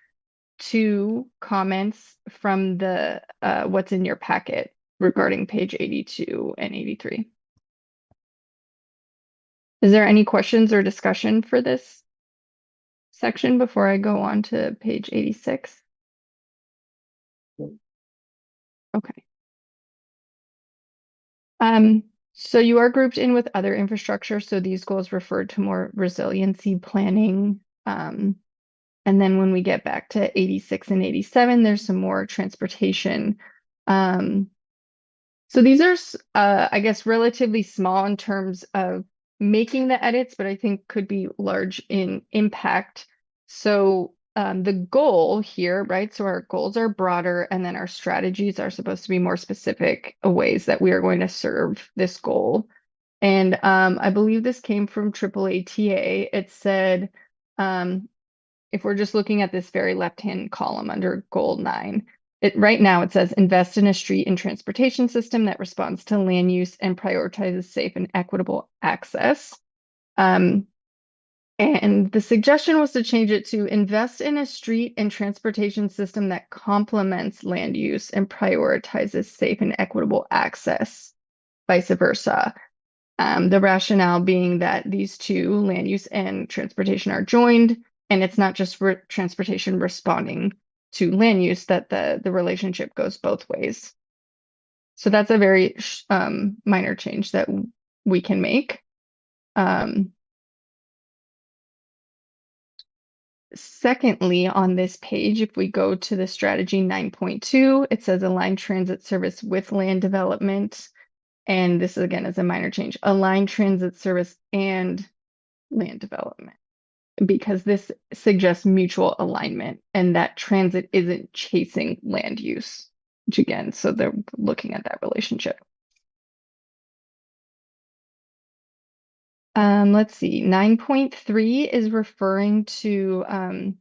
two comments from the what's in your packet regarding page 82 and 83. Is there any questions or discussion for this section before I go on to page 86? Okay. So you are grouped in with other infrastructure. So these goals refer to more resiliency planning. And then when we get back to 86 and 87, there's some more transportation. So these are, I guess, relatively small in terms of making the edits, but I think could be large in impact. So the goal here, right? So our goals are broader, and then our strategies are supposed to be more specific ways that we are going to serve this goal. And I believe this came from AAATA. It said, if we're just looking at this very left-hand column under goal 9, right now it says invest in a street and transportation system that responds to land use and prioritizes safe and equitable access. And the suggestion was to change it to invest in a street and transportation system that complements land use and prioritizes safe and equitable access, vice versa. The rationale being that these two, land use and transportation, are joined, and it's not just transportation responding to land use, that the relationship goes both ways. So that's a very minor change that we can make. Secondly, on this page, if we go to the strategy 9.2, it says align transit service with land development. And this again is a minor change, align transit service and land development, because this suggests mutual alignment and that transit isn't chasing land use, which again, so they're looking at that relationship. Let's see, 9.3 is referring to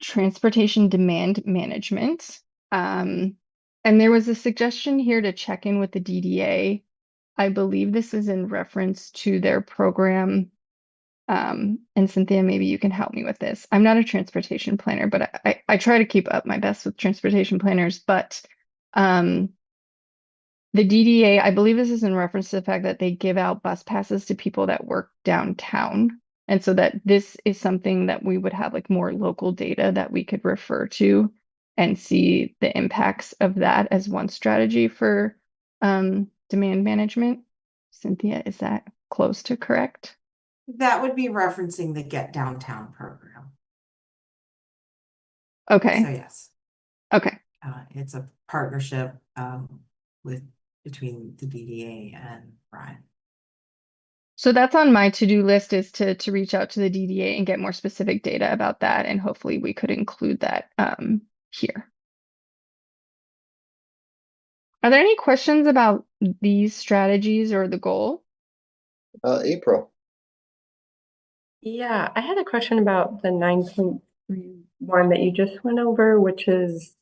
transportation demand management. And there was a suggestion here to check in with the DDA. I believe this is in reference to their program. And Cynthia, maybe you can help me with this. I'm not a transportation planner, but I try to keep up my best with transportation planners. But the DDA, I believe this is in reference to the fact that they give out bus passes to people that work downtown. And so that this is something that we would have like more local data that we could refer to and see the impacts of that as one strategy for demand management. Cynthia, is that close to correct? That would be referencing the Get Downtown program. Okay. So yes. Okay. It's a partnership between the DDA and Brian. So that's on my to-do list, is to reach out to the DDA and get more specific data about that, and hopefully we could include that here. Are there any questions about these strategies or the goal? April. Yeah, I had a question about the 9.31 that you just went over, which is,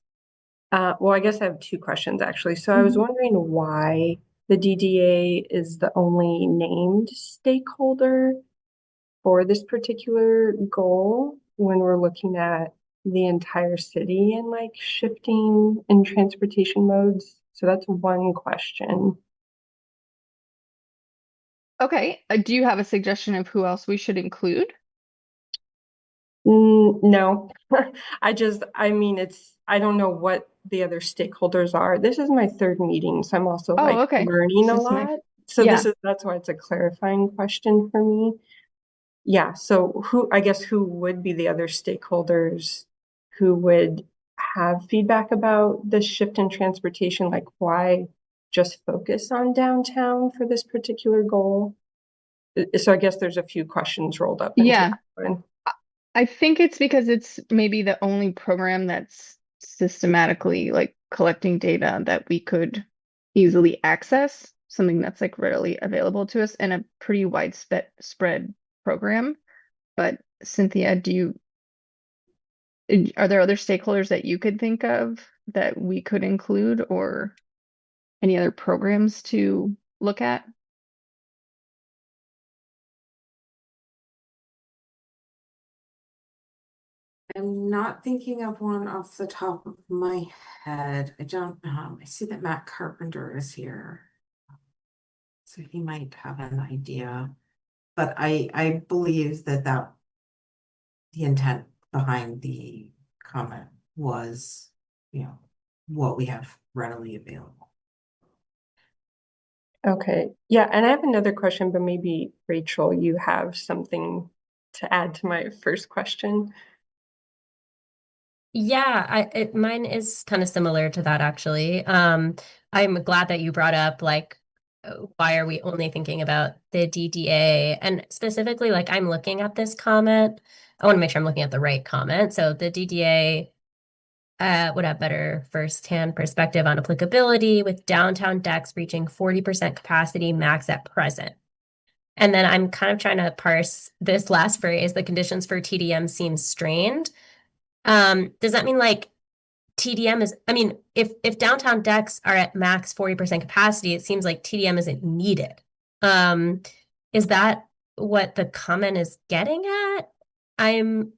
well, I guess I have two questions actually. So I was wondering why the DDA is the only named stakeholder for this particular goal when we're looking at the entire city and like shifting in transportation modes. So that's one question. Okay, do you have a suggestion of who else we should include? No, I mean, I don't know what the other stakeholders are. This is my third meeting, so I'm also Oh, like okay. learning a This is my- lot. So Yeah. that's why it's a clarifying question for me. Yeah, so I guess who would be the other stakeholders who would have feedback about the shift in transportation? Like why just focus on downtown for this particular goal? So I guess there's a few questions rolled up into Yeah. that one. I think it's because it's maybe the only program that's systematically like collecting data that we could easily access, something that's like readily available to us, and a pretty widespread program. But Cynthia, are there other stakeholders that you could think of that we could include, or any other programs to look at? I'm not thinking of one off the top of my head. I don't, I see that Matt Carpenter is here. So he might have an idea, but I believe that the intent behind the comment was, what we have readily available. Okay, yeah, and I have another question, but maybe Rachel, you have something to add to my first question. Yeah, mine is kind of similar to that actually. I'm glad that you brought up like why are we only thinking about the DDA, and specifically like I'm looking at this comment. I want to make sure I'm looking at the right comment. So the DDA would have better firsthand perspective on applicability with downtown decks reaching 40% capacity max at present. And then I'm kind of trying to parse this last phrase, the conditions for TDM seem strained. Does that mean like TDM is, I mean, if downtown decks are at max 40% capacity, it seems like TDM isn't needed. Is that what the comment is getting at? And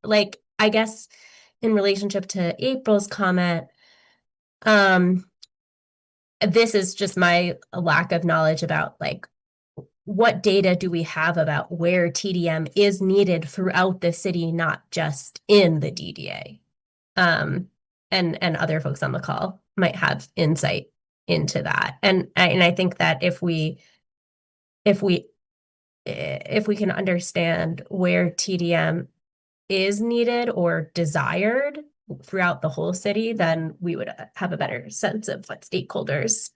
like, I guess in relationship to April's comment, this is just my lack of knowledge about like what data do we have about where TDM is needed throughout the city, not just in the DDA? And other folks on the call might have insight into that. And I think that if we can understand where TDM is needed or desired throughout the whole city, then we would have a better sense of what stakeholders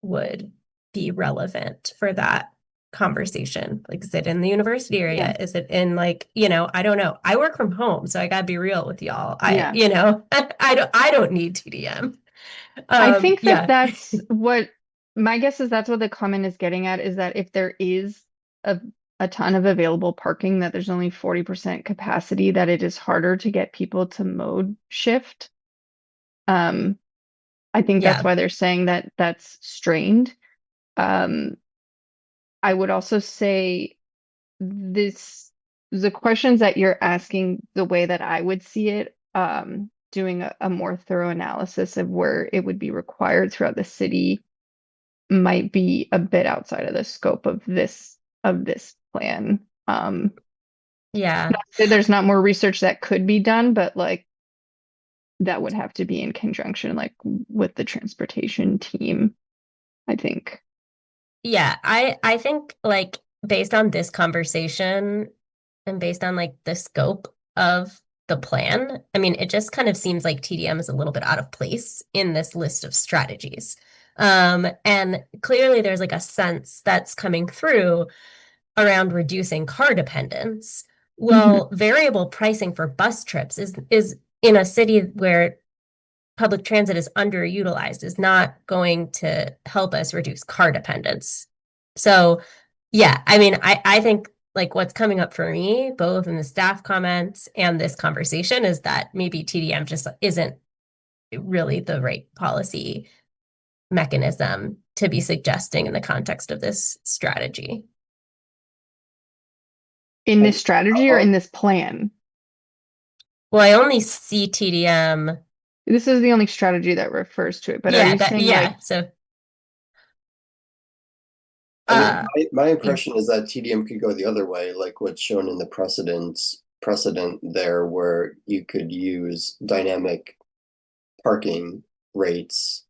would be relevant for that conversation. Like, is it in the university area? Yeah. Is it in like, I don't know. I work from home, so I gotta be real with y'all. Yeah. I don't need TDM. I think that yeah. that's what my guess is, that's what the comment is getting at, is that if there is a ton of available parking, that there's only 40% capacity, that it is harder to get people to mode shift. I think that's why they're saying that that's strained. I would also say the questions that you're asking, the way that I would see it, doing a more thorough analysis of where it would be required throughout the city might be a bit outside of the scope of this plan. Yeah. There's not more research that could be done, but like that would have to be in conjunction like with the transportation team, I think. Yeah, I think like based on this conversation and based on like the scope of the plan, I mean, it just kind of seems like TDM is a little bit out of place in this list of strategies. And clearly there's like a sense that's coming through around reducing car dependence. Well, variable pricing for bus trips is in a city where public transit is underutilized, is not going to help us reduce car dependence. So yeah, I mean, I think like what's coming up for me, both in the staff comments and this conversation, is that maybe TDM just isn't really the right policy mechanism to be suggesting in the context of this strategy. In this strategy or in this plan? Well, I only see TDM. This is the only strategy that refers to it, but are you saying like so I mean, my impression is that TDM could go the other way, like what's shown in the precedent there, where you could use dynamic parking rates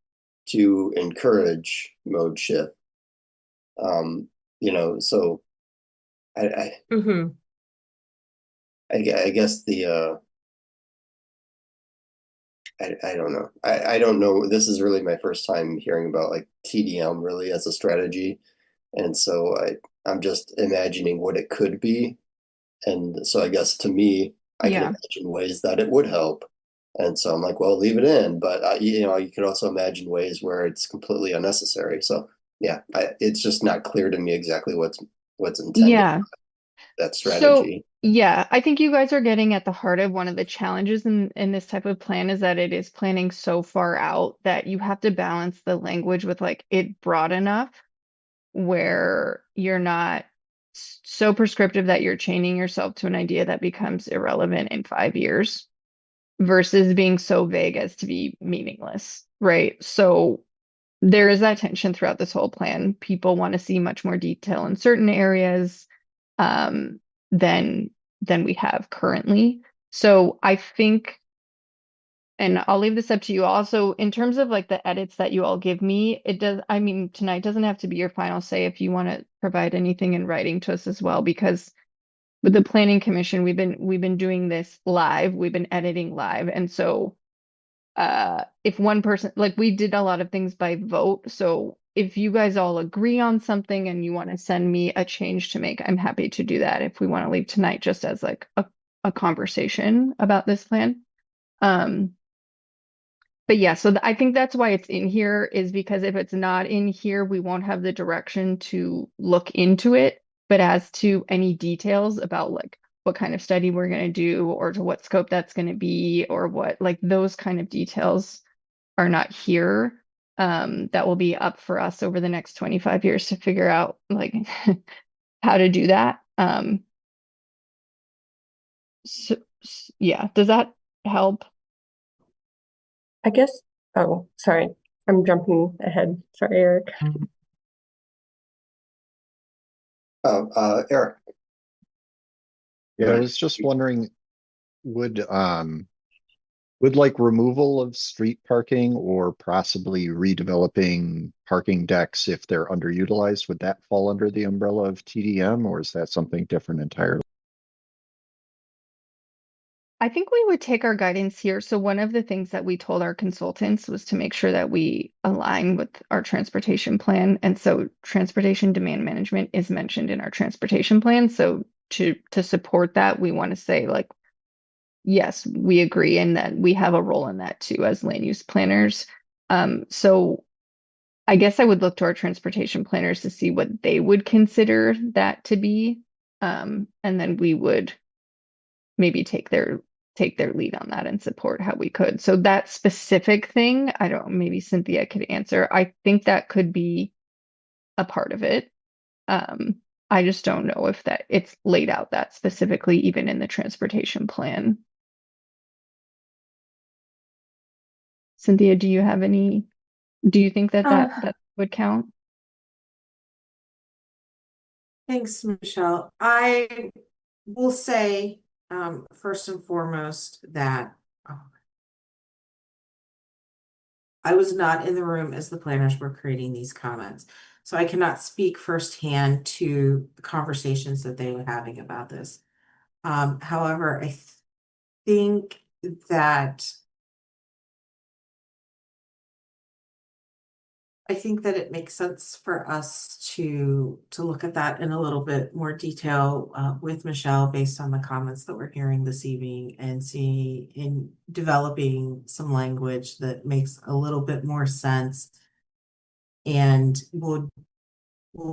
to encourage mode shift. You know, so I guess the I don't know. I don't know. This is really my first time hearing about like TDM really as a strategy. And so I'm just imagining what it could be. And so I guess to me, I can imagine ways that it would help. And so I'm like, well, leave it in. But, you know, you could also imagine ways where it's completely unnecessary. So, yeah, it's just not clear to me exactly what's intended by that strategy. So, yeah, I think you guys are getting at the heart of one of the challenges in this type of plan is that it is planning so far out that you have to balance the language with like it broad enough where you're not so prescriptive that you're chaining yourself to an idea that becomes irrelevant in 5 years versus being so vague as to be meaningless, right? So there is that tension throughout this whole plan. People want to see much more detail in certain areas than we have currently. So I think, and I'll leave this up to you also, in terms of like the edits that you all give me, I mean, tonight doesn't have to be your final say if you want to provide anything in writing to us as well, because with the Planning Commission, we've been doing this live, we've been editing live. And so if one person, like we did a lot of things by vote. So if you guys all agree on something and you want to send me a change to make, I'm happy to do that if we want to leave tonight just as like a conversation about this plan. But yeah, so I think that's why it's in here, is because if it's not in here, we won't have the direction to look into it. But as to any details about like what kind of study we're going to do or to what scope that's going to be or what, like those kind of details are not here. That will be up for us over the next 25 years to figure out like how to do that. So, yeah, does that help? I guess, oh, sorry, I'm jumping ahead. Sorry, Eric. Eric. Yeah, I was just wondering, would like removal of street parking or possibly redeveloping parking decks if they're underutilized, would that fall under the umbrella of TDM, or is that something different entirely? I think we would take our guidance here. So one of the things that we told our consultants was to make sure that we align with our transportation plan. And so transportation demand management is mentioned in our transportation plan. So to support that, we want to say like, yes, we agree, and that we have a role in that too as land use planners. So I guess I would look to our transportation planners to see what they would consider that to be. And then we would maybe take their lead on that and support how we could. So that specific thing, I don't, maybe Cynthia could answer. I think that could be a part of it. I just don't know if that it's laid out that specifically even in the transportation plan. Cynthia, do you think that that would count? Thanks, Michelle. I will say, first and foremost, that I was not in the room as the planners were creating these comments. So I cannot speak firsthand to the conversations that they were having about this. However, I think that I think that it makes sense for us to look at that in a little bit more detail with Michelle based on the comments that we're hearing this evening and see in developing some language that makes a little bit more sense and will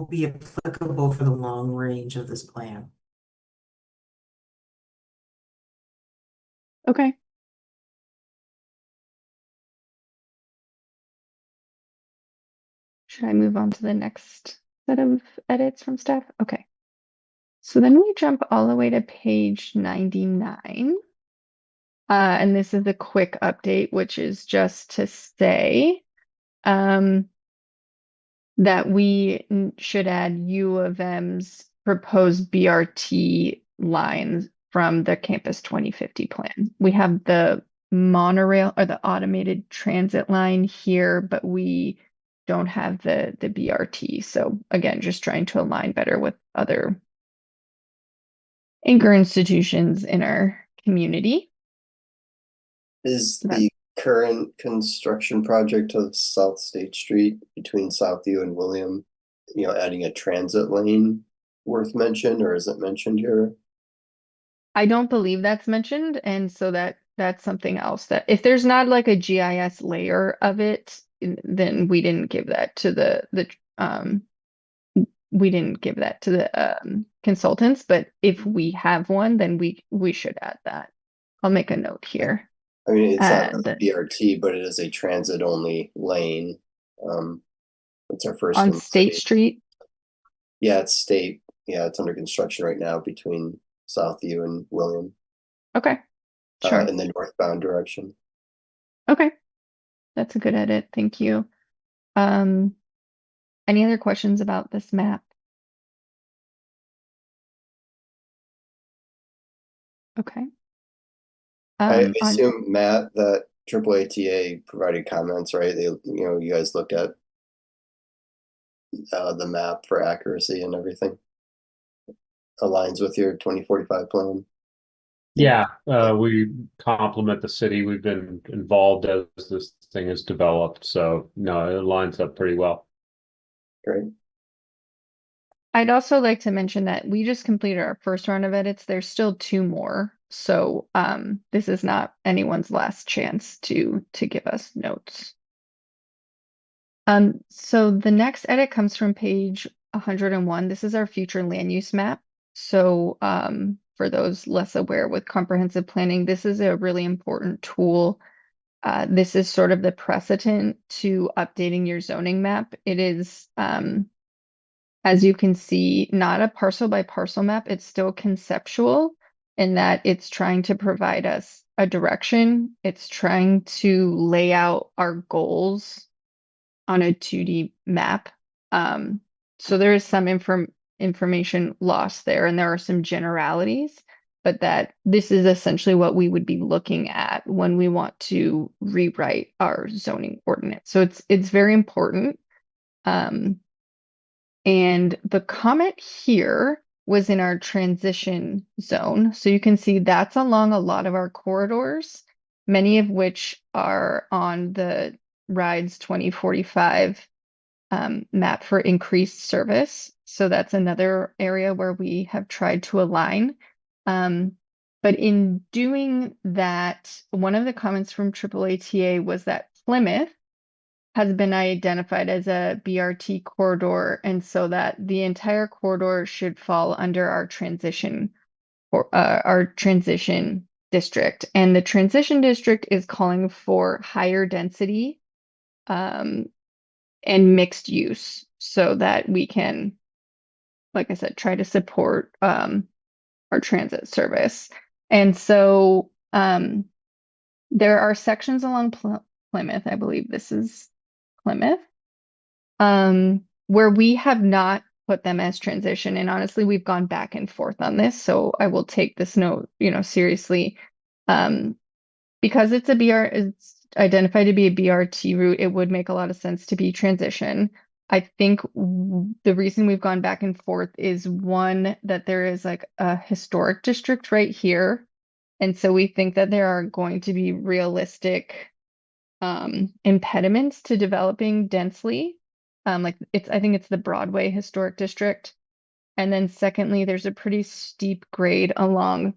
be applicable for the long range of this plan. Okay. Should I move on to the next set of edits from staff? Okay. So then we jump all the way to page 99. And this is a quick update, which is just to say that we should add U of M's proposed BRT lines from the Campus 2050 plan. We have the monorail or the automated transit line here, but we don't have the BRT. So again, just trying to align better with other anchor institutions in our community. Is the current construction project of South State Street between Southview and William, adding a transit lane worth mention, or is it mentioned here? I don't believe that's mentioned, and so that's something else that if there's not like a GIS layer of it, then we didn't give that to the consultants, but if we have one, then we should add that. I'll make a note here. I mean, it's not a BRT, but it is a transit only lane. It's our first on one. State Street. Yeah, it's state. Yeah, it's under construction right now between Southview and William. Okay. Sure. In the northbound direction. Okay. That's a good edit. Thank you. Any other questions about this map? Okay. I assume, Matt, that AAATA provided comments, right? They, you guys looked at the map for accuracy and everything. Aligns with your 2045 plan. Yeah, we compliment the city. We've been involved as this thing is developed, so no, it lines up pretty well. Great. I'd also like to mention that we just completed our first round of edits. There's still 2 more. So this is not anyone's last chance to give us notes. So the next edit comes from page 101. This is our future land use map. So for those less aware with comprehensive planning, this is a really important tool. This is sort of the precedent to updating your zoning map. It is, as you can see, not a parcel by parcel map. It's still conceptual in that it's trying to provide us a direction. It's trying to lay out our goals on a 2D map. So there is some information lost there, and there are some generalities, but that this is essentially what we would be looking at when we want to rewrite our zoning ordinance. So it's very important. And the comment here was in our transition zone. So you can see that's along a lot of our corridors, many of which are on the RIDES 2045 map for increased service. So that's another area where we have tried to align. But in doing that, one of the comments from AAATA was that Plymouth has been identified as a BRT corridor, and so that the entire corridor should fall under our transition district. And the transition district is calling for higher density and mixed use so that we can, like I said, try to support our transit service. And so there are sections along Plymouth, I believe this is Plymouth, where we have not put them as transition. And honestly, we've gone back and forth on this. So I will take this note, seriously. Because it's identified to be a BRT route, it would make a lot of sense to be transition. I think the reason we've gone back and forth is one, that there is like a historic district right here. And so we think that there are going to be realistic impediments to developing densely Like I think it's the Broadway Historic District. And then secondly, there's a pretty steep grade along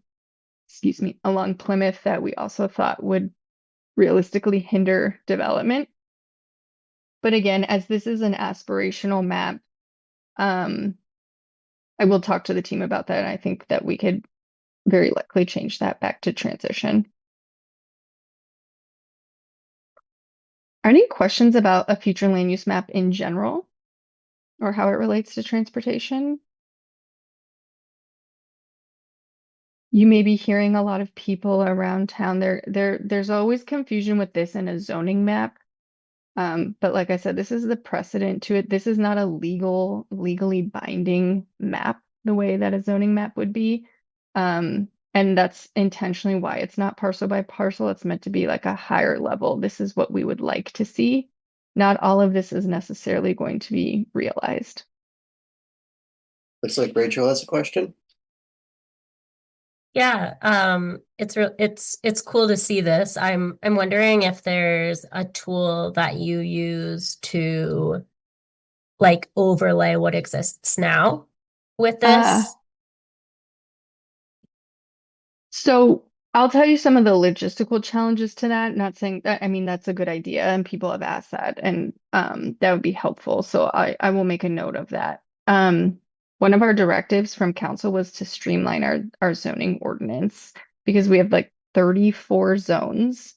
Plymouth that we also thought would realistically hinder development. But again, as this is an aspirational map, I will talk to the team about that. And I think that we could very likely change that back to transition. Are any questions about a future land use map in general or how it relates to transportation? You may be hearing a lot of people around town. There's always confusion with this in a zoning map. But like I said, this is the precedent to it. This is not a legally binding map the way that a zoning map would be. And that's intentionally why it's not parcel by parcel. It's meant to be like a higher level. This is what we would like to see. Not all of this is necessarily going to be realized. Looks like Rachel has a question. Yeah, it's cool to see this. I'm wondering if there's a tool that you use to like overlay what exists now with this. So I'll tell you some of the logistical challenges to that. Not saying that, I mean, that's a good idea and people have asked that and that would be helpful. So I will make a note of that. One of our directives from council was to streamline our zoning ordinance because we have like 34 zones.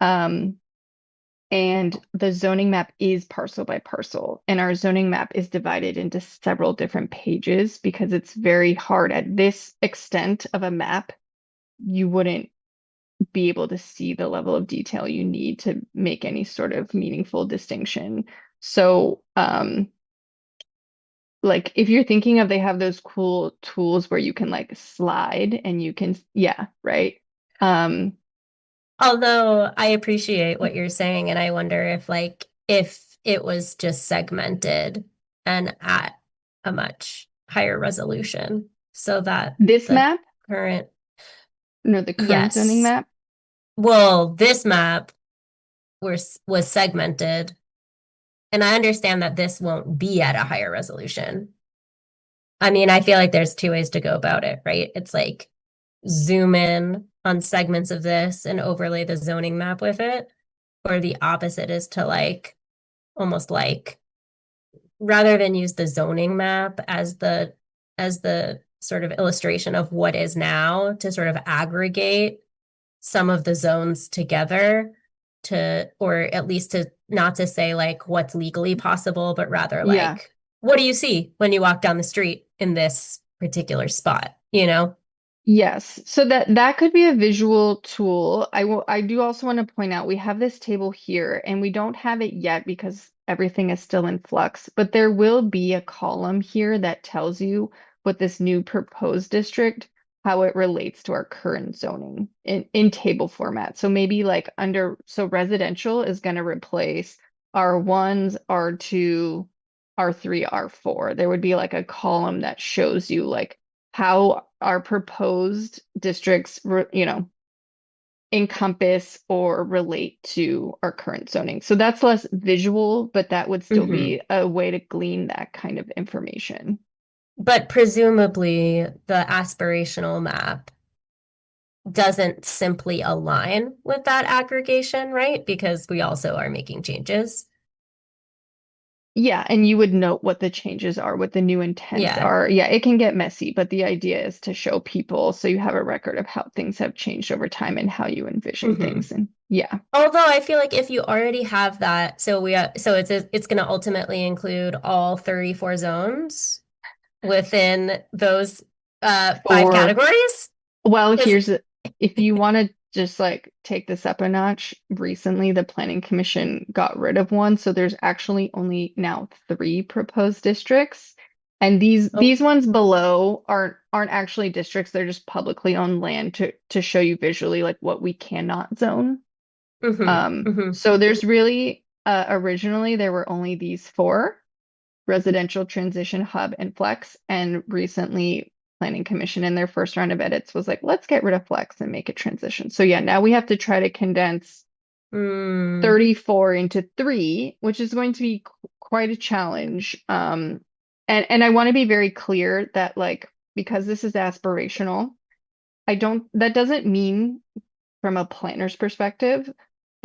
And the zoning map is parcel by parcel, and our zoning map is divided into several different pages because it's very hard at this extent of a map. You wouldn't be able to see the level of detail you need to make any sort of meaningful distinction. So, like if you're thinking of, they have those cool tools where you can like slide and you can, yeah, right. Although I appreciate what you're saying, and I wonder if it was just segmented and at a much higher resolution so that this map, current the current zoning map. Well, this map was segmented. And I understand that this won't be at a higher resolution. I mean, I feel like there's two ways to go about it, right? It's like zoom in on segments of this and overlay the zoning map with it. Or the opposite is to like, almost like, rather than use the zoning map as the sort of illustration of what is now, to sort of aggregate some of the zones together to, or at least to not to say like what's legally possible, but rather like, what do you see when you walk down the street in this particular spot, you know? Yes, so that could be a visual tool. I do also want to point out we have this table here and we don't have it yet because everything is still in flux, but there will be a column here that tells you what this new proposed district, how it relates to our current zoning in table format. So maybe like so residential is going to replace R1s, R2, R3, R4. There would be like a column that shows you like how our proposed districts, encompass or relate to our current zoning. So that's less visual, but that would still be a way to glean that kind of information. But presumably the aspirational map doesn't simply align with that aggregation, right? Because we also are making changes. Yeah, and you would note what the changes are, what the new intents are. Yeah, it can get messy, but the idea is to show people so you have a record of how things have changed over time and how you envision things. And yeah. Although I feel like if you already have that, so it's going to ultimately include all 34 zones within those 5 categories. Well, if you want to just like take this up a notch, recently the Planning Commission got rid of one, so there's actually only now 3 proposed districts, and these ones below aren't actually districts. They're just publicly owned land to show you visually like what we cannot zone. So there's really originally there were only these 4: residential, transition, hub, and flex, and recently Planning Commission in their first round of edits was like, let's get rid of flex and make it transition. So yeah, now we have to try to condense 34 into 3, which is going to be quite a challenge. And I want to be very clear that like, because this is aspirational, that doesn't mean from a planner's perspective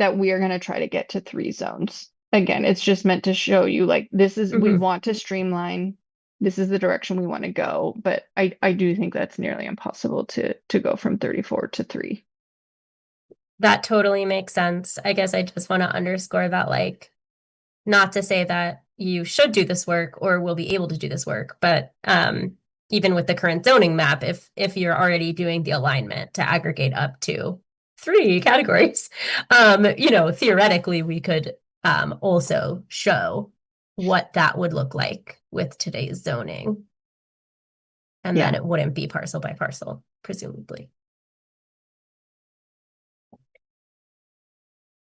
that we are going to try to get to 3 zones. Again, it's just meant to show you like we want to streamline. This is the direction we want to go, but I do think that's nearly impossible to go from 34 to 3. That totally makes sense. I guess I just want to underscore that, like, not to say that you should do this work or will be able to do this work, but even with the current zoning map, if you're already doing the alignment to aggregate up to 3 categories, theoretically we could also show what that would look like with today's zoning. And then it wouldn't be parcel by parcel, presumably.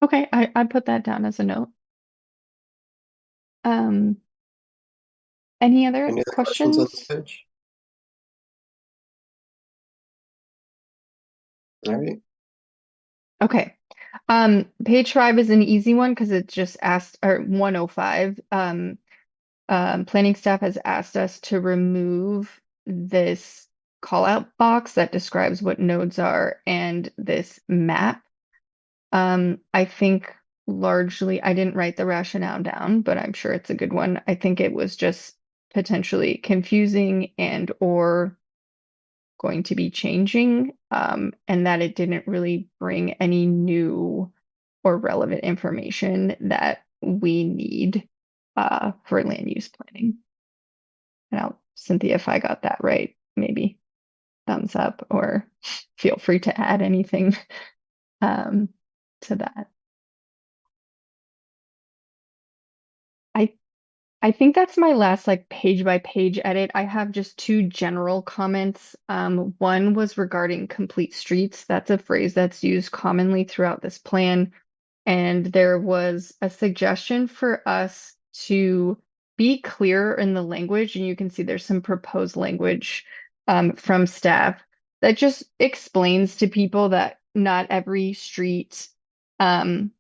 Okay, I put that down as a note. Any other Any other questions? questions on this page? All right. Okay. Page 5 is an easy one because it's just asked, or 105. Planning staff has asked us to remove this call out box that describes what nodes are and this map. I think largely, I didn't write the rationale down, but I'm sure it's a good one. I think it was just potentially confusing and or going to be changing, and that it didn't really bring any new or relevant information that we need for land use planning. Now, Cynthia, if I got that right, maybe thumbs up or feel free to add anything to that. I think that's my last like page by page edit. I have just 2 general comments. One was regarding complete streets. That's a phrase that's used commonly throughout this plan. And there was a suggestion for us to be clear in the language. And you can see there's some proposed language from staff that just explains to people that not every street has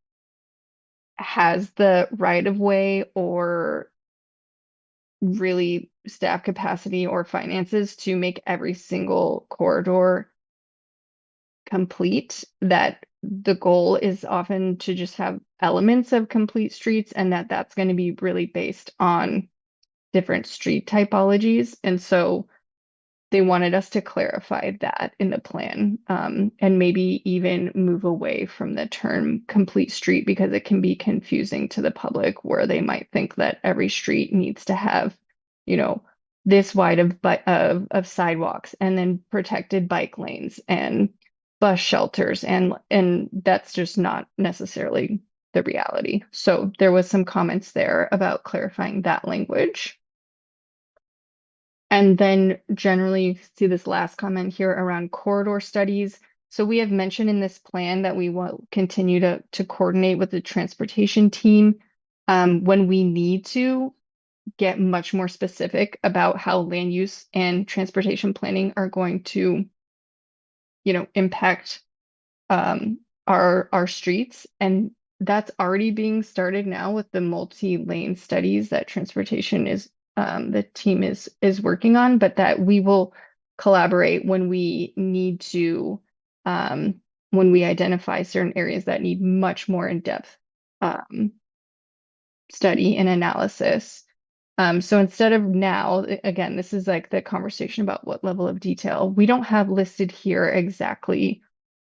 the right of way or really staff capacity or finances to make every single corridor complete, that the goal is often to just have elements of complete streets, and that's going to be really based on different street typologies. And so they wanted us to clarify that in the plan, and maybe even move away from the term complete street because it can be confusing to the public, where they might think that every street needs to have, this wide of sidewalks and then protected bike lanes and bus shelters, and that's just not necessarily the reality. So there was some comments there about clarifying that language. And then generally, you see this last comment here around corridor studies. So we have mentioned in this plan that we will continue to coordinate with the transportation team when we need to get much more specific about how land use and transportation planning are going to, impact our streets. And that's already being started now with the multi-lane studies that transportation is the team is working on, but that we will collaborate when we need to, when we identify certain areas that need much more in-depth study and analysis. So instead of now, again, this is like the conversation about what level of detail. We don't have listed here exactly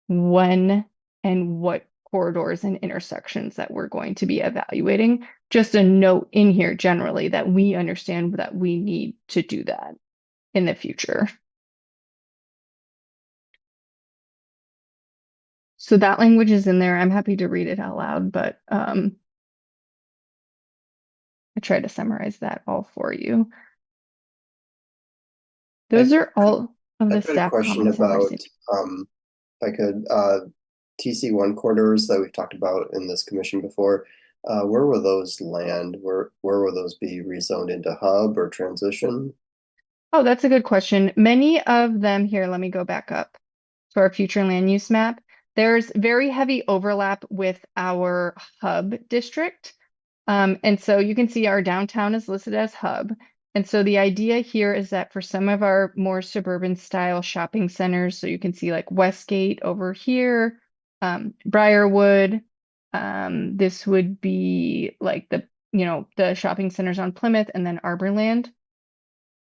when and what corridors and intersections that we're going to be evaluating. Just a note in here generally that we understand that we need to do that in the future. So that language is in there. I'm happy to read it out loud, but I tried to summarize that all for you. Those are all of the staff comments. If I could, TC1 corridors that we've talked about in this commission before, where will those land? Where will those be rezoned into hub or transition? Oh, that's a good question. Many of them here, let me go back up to our future land use map. There's very heavy overlap with our hub district. And so you can see our downtown is listed as hub. And so the idea here is that for some of our more suburban style shopping centers, so you can see like Westgate over here, Briarwood, this would be like the shopping centers on Plymouth and then Arborland,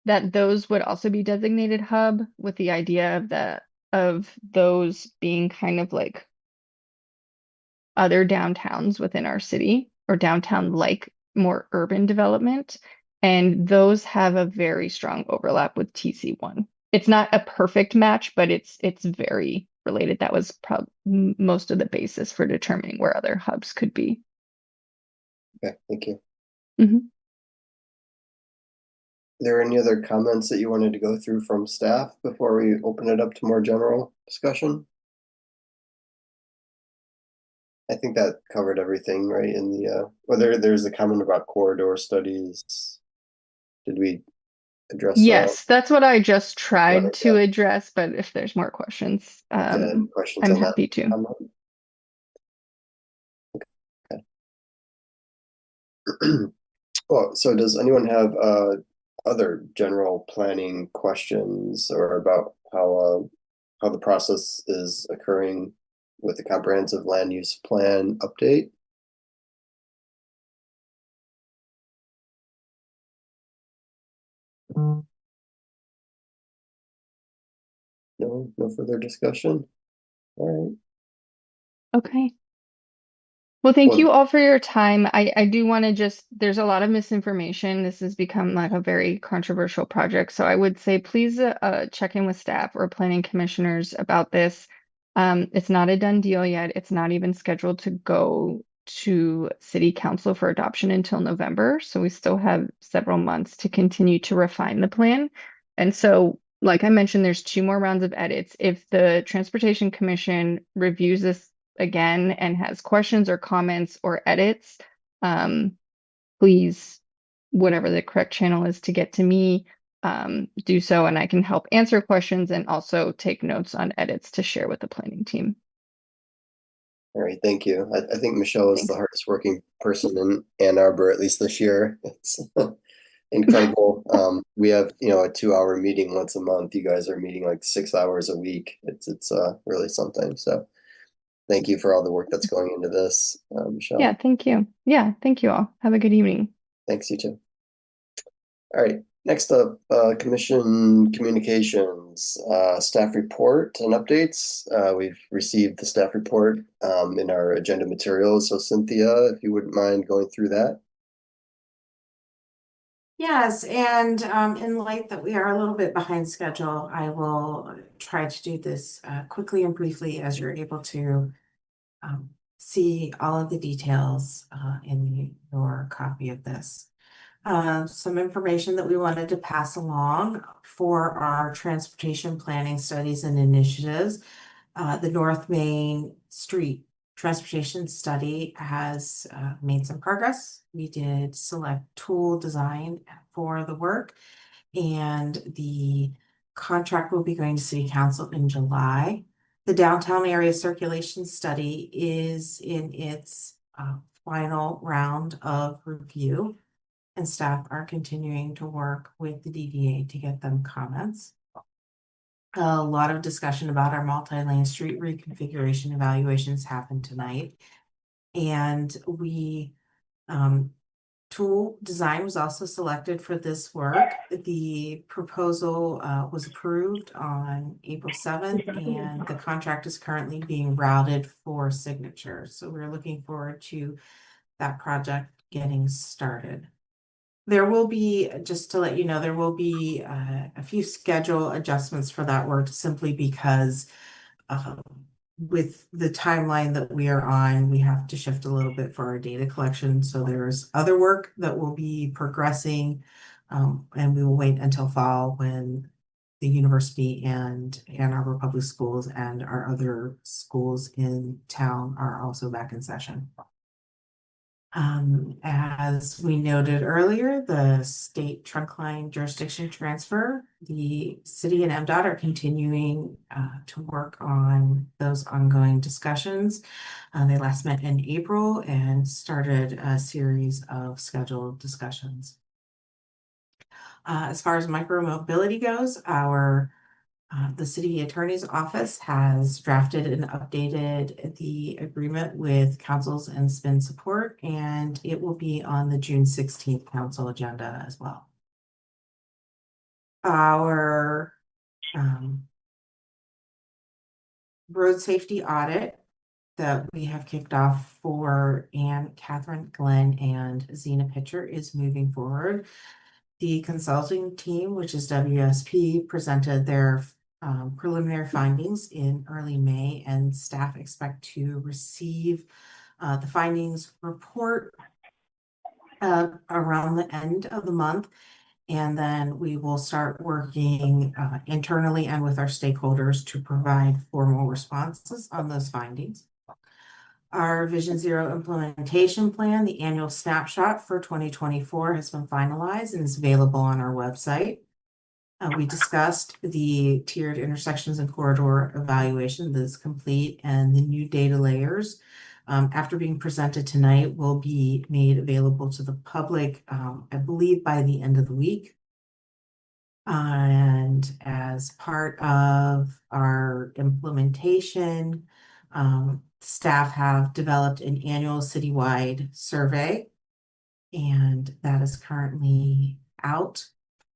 that those would also be designated hub, with the idea of those being kind of like other downtowns within our city, or downtown like more urban development. And those have a very strong overlap with TC1. It's not a perfect match, but it's very related. That was probably most of the basis for determining where other hubs could be. Okay, thank you. Mhm. Are there any other comments that you wanted to go through from staff before we open it up to more general discussion? I think that covered everything, right? In the whether there's a comment about corridor studies. Did we address that? Yes, that's what I just tried Right, to yeah. address, but if there's more questions, Any questions I'm on that happy to. comment? Well, so does anyone have other general planning questions or about how the process is occurring with the comprehensive land use plan update? No further discussion? All right. Okay. Well, thank Well- you all for your time. I do want to there's a lot of misinformation. This has become like a very controversial project. So I would say please check in with staff or planning commissioners about this. It's not a done deal yet. It's not even scheduled to go to City Council for adoption until November. So we still have several months to continue to refine the plan. And so, like I mentioned, there's 2 more rounds of edits. If the Transportation Commission reviews this again and has questions or comments or edits, please, whatever the correct channel is to get to me, do so, and I can help answer questions and also take notes on edits to share with the planning team. All right, thank you. I think Michelle is the hardest working person in Ann Arbor, at least this year. It's incredible. We have, a 2-hour meeting once a month. You guys are meeting like 6 hours a week. It's really something. So thank you for all the work that's going into this, Michelle. Yeah, thank you. Yeah, thank you all. Have a good evening. Thanks, you too. All right, next up, commission communications, staff report and updates. We've received the staff report in our agenda materials. So Cynthia, if you wouldn't mind going through that. Yes, and in light that we are a little bit behind schedule, I will try to do this quickly and briefly as you're able to see all of the details in your copy of this. Some information that we wanted to pass along for our transportation planning studies and initiatives. The North Main Street Transportation Study has made some progress. We did select tool design for the work, and the contract will be going to City Council in July. The downtown area circulation study is in its final round of review, and staff are continuing to work with the DDA to get them comments. A lot of discussion about our multi-lane street reconfiguration evaluations happened tonight. And tool design was also selected for this work. The proposal was approved on April 7th, and the contract is currently being routed for signature. So we're looking forward to that project getting started. There will be, just to let you know, there will be a few schedule adjustments for that work, simply because with the timeline that we are on, we have to shift a little bit for our data collection. So there's other work that will be progressing, and we will wait until fall when the university and Ann Arbor Public Schools and our other schools in town are also back in session. As we noted earlier, the state trunk line jurisdiction transfer, the city and MDOT are continuing to work on those ongoing discussions. They last met in April and started a series of scheduled discussions. As far as micromobility goes, the city attorney's office has drafted and updated the agreement with councils and SPIN support, and it will be on the June 16th council agenda as well. Our road safety audit that we have kicked off for Anne, Catherine, Glenn, and Zena Pitcher is moving forward. The consulting team, which is WSP, presented their preliminary findings in early May, and staff expect to receive the findings report around the end of the month. And then we will start working internally and with our stakeholders to provide formal responses on those findings. Our Vision Zero implementation plan, the annual snapshot for 2024, has been finalized and is available on our website. We discussed the tiered intersections and corridor evaluation that is complete, and the new data layers, after being presented tonight, will be made available to the public, I believe, by the end of the week. And as part of our implementation, staff have developed an annual citywide survey, and that is currently out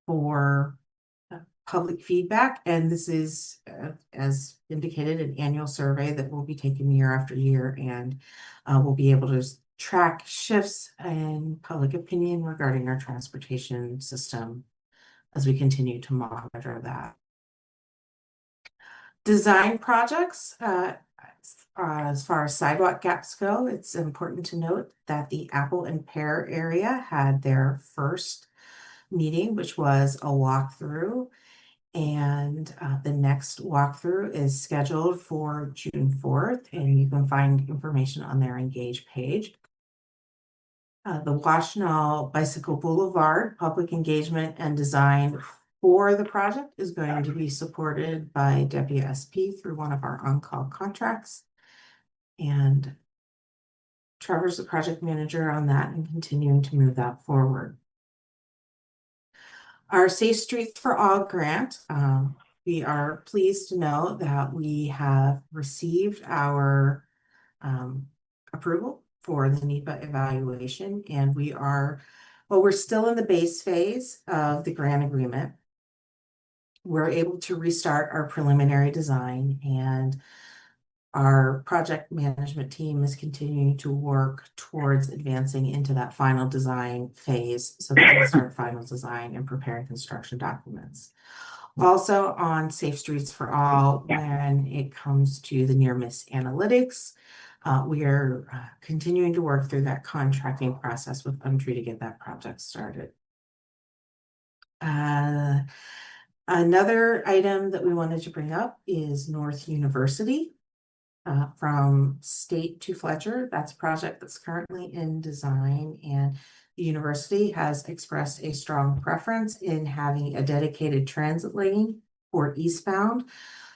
for public feedback. And this is, as indicated, an annual survey that will be taken year after year, and we'll be able to track shifts in public opinion regarding our transportation system as we continue to monitor that. Design projects, as far as sidewalk gaps go, it's important to note that the Apple and Pear area had their first meeting, which was a walkthrough. And the next walkthrough is scheduled for June 4th, and you can find information on their Engage page. The Washtenaw Bicycle Boulevard public engagement and design for the project is going to be supported by WSP through one of our on-call contracts. And Trevor's the project manager on that and continuing to move that forward. Our Safe Streets for All grant, we are pleased to know that we have received our approval for the NEPA evaluation, and we're still in the base phase of the grant agreement. We're able to restart our preliminary design, and our project management team is continuing to work towards advancing into that final design phase so that we can start final design and preparing construction documents. Also on Safe Streets for All, when it comes to the near miss analytics, we are continuing to work through that contracting process with Umtree to get that project started. Another item that we wanted to bring up is North University. From State to Fletcher, that's a project that's currently in design, and the university has expressed a strong preference in having a dedicated transit lane for eastbound.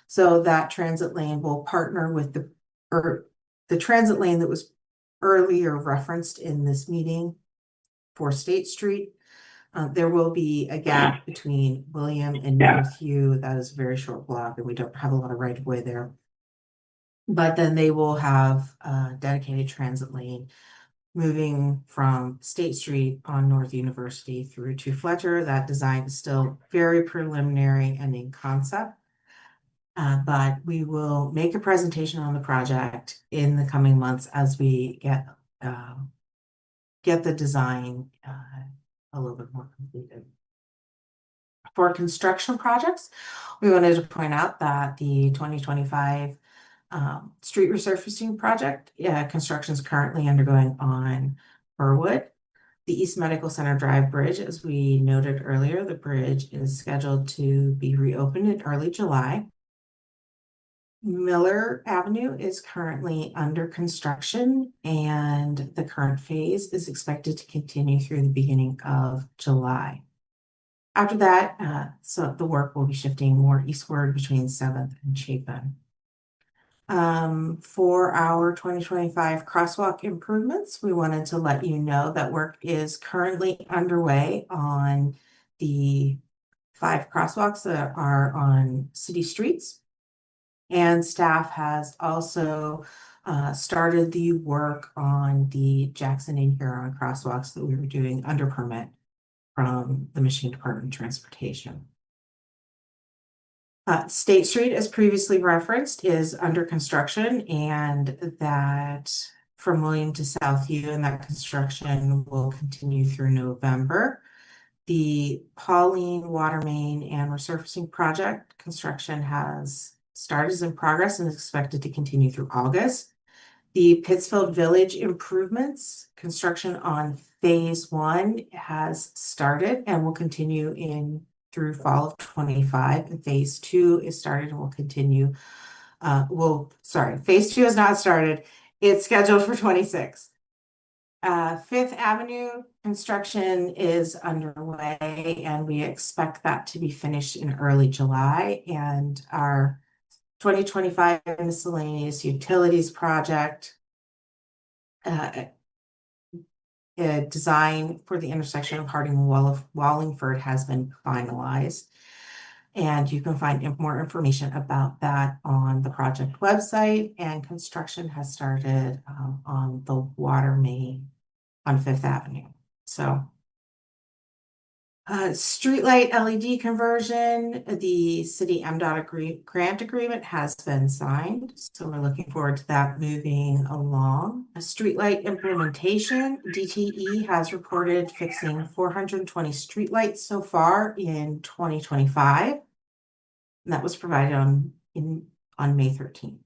So that transit lane will partner with the transit lane that was earlier referenced in this meeting for State Street. There will be a gap between William and Northview. That is a very short block, and we don't have a lot of right of way there. But then they will have a dedicated transit lane moving from State Street on North University through to Fletcher. That design is still very preliminary and in concept. But we will make a presentation on the project in the coming months as we get the design a little bit more completed. For construction projects, we wanted to point out that the 2025 street resurfacing project, construction is currently undergoing on Burwood. The East Medical Center Drive Bridge, as we noted earlier, the bridge is scheduled to be reopened in early July. Miller Avenue is currently under construction, and the current phase is expected to continue through the beginning of July. After that, so the work will be shifting more eastward between 7th and Chapin. For our 2025 crosswalk improvements, we wanted to let you know that work is currently underway on the 5 crosswalks that are on city streets. And staff has also started the work on the Jackson and Huron crosswalks that we were doing under permit from the Michigan Department of Transportation. State Street, as previously referenced, is under construction, and that from William to Southview, and that construction will continue through November. The Pauline Water Main and Resurfacing Project construction has started, is in progress, and is expected to continue through August. The Pittsfield Village improvements construction on phase 1 has started and will continue in through fall of 25, and phase 2 is started and will continue. Phase 2 has not started. It's scheduled for 26. Fifth Avenue construction is underway, and we expect that to be finished in early July. And our 2025 miscellaneous utilities project, design for the intersection of Harding and Wallingford has been finalized. And you can find more information about that on the project website, and construction has started on the water main on Fifth Avenue. So streetlight LED conversion, the city MDOT grant agreement has been signed. So we're looking forward to that moving along. A streetlight implementation, DTE has reported fixing 420 streetlights so far in 2025. And that was provided on May 13th.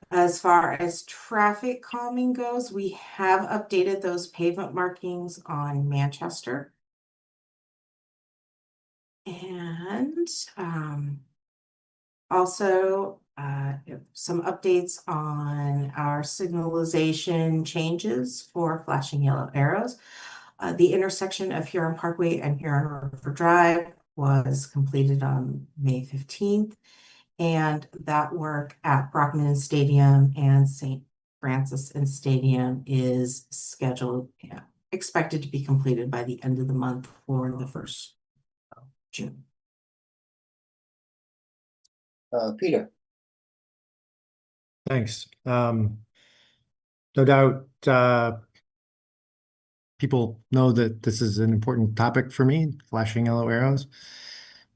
As far as traffic calming goes, we have updated those pavement markings on Manchester. And also some updates on our signalization changes for flashing yellow arrows. The intersection of Huron Parkway and Huron River Drive was completed on May 15th. And that work at Brockman Stadium and St. Francis and Stadium is scheduled, expected to be completed by the end of the month or the 1st of June. Peter. Thanks. No doubt people know that this is an important topic for me, flashing yellow arrows.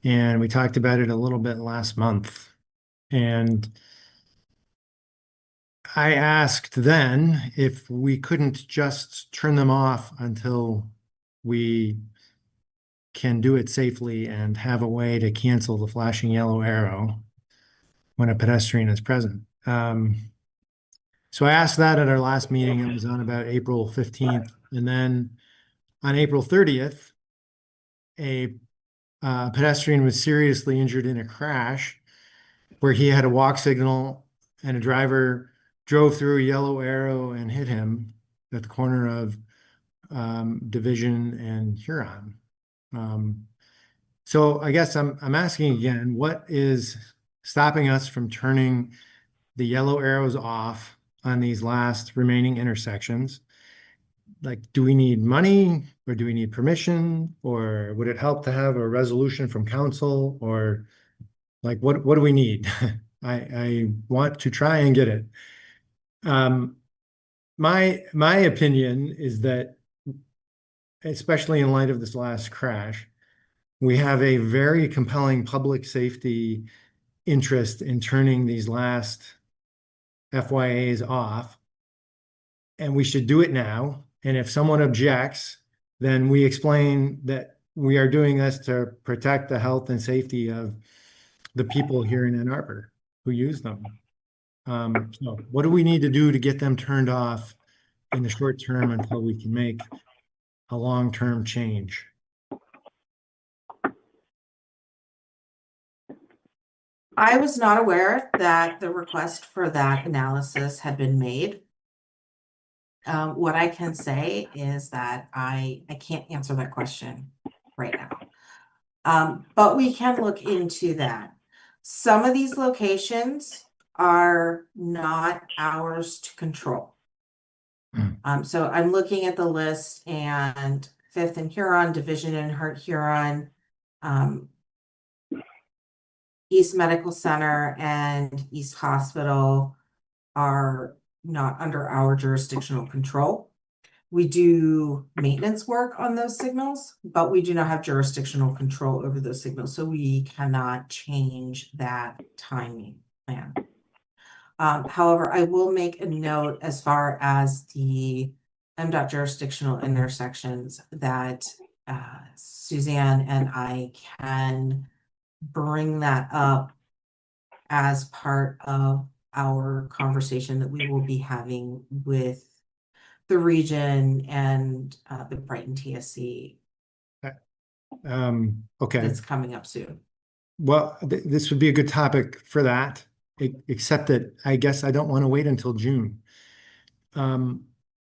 And we talked about it a little bit last month. And I asked then if we couldn't just turn them off until we can do it safely and have a way to cancel the flashing yellow arrow when a pedestrian is present. So I asked that at our last meeting. It was on about April 15th. And then on April 30th, a pedestrian was seriously injured in a crash where he had a walk signal and a driver drove through a yellow arrow and hit him at the corner of Division and Huron. So I guess I'm asking again, what is stopping us from turning the yellow arrows off on these last remaining intersections? Like, do we need money, or do we need permission, or would it help to have a resolution from council, or like what do we need? I want to try and get it. My opinion is that, especially in light of this last crash, we have a very compelling public safety interest in turning these last FYAs off, and we should do it now. And if someone objects, then we explain that we are doing this to protect the health and safety of the people here in Ann Arbor who use them. So what do we need to do to get them turned off in the short term until we can make a long-term change? I was not aware that the request for that analysis had been made. What I can say is that I can't answer that question right now. But we can look into that. Some of these locations are not ours to control. So I'm looking at the list, and Fifth and Huron, Division and Huron, East Medical Center and East Hospital are not under our jurisdictional control. We do maintenance work on those signals, but we do not have jurisdictional control over those signals, so we cannot change that timing plan. However, I will make a note as far as the MDOT jurisdictional intersections that Suzanne and I can bring that up as part of our conversation that we will be having with the region and the Brighton TSC Okay. that's coming up soon. Well, this would be a good topic for that, except that I guess I don't want to wait until June.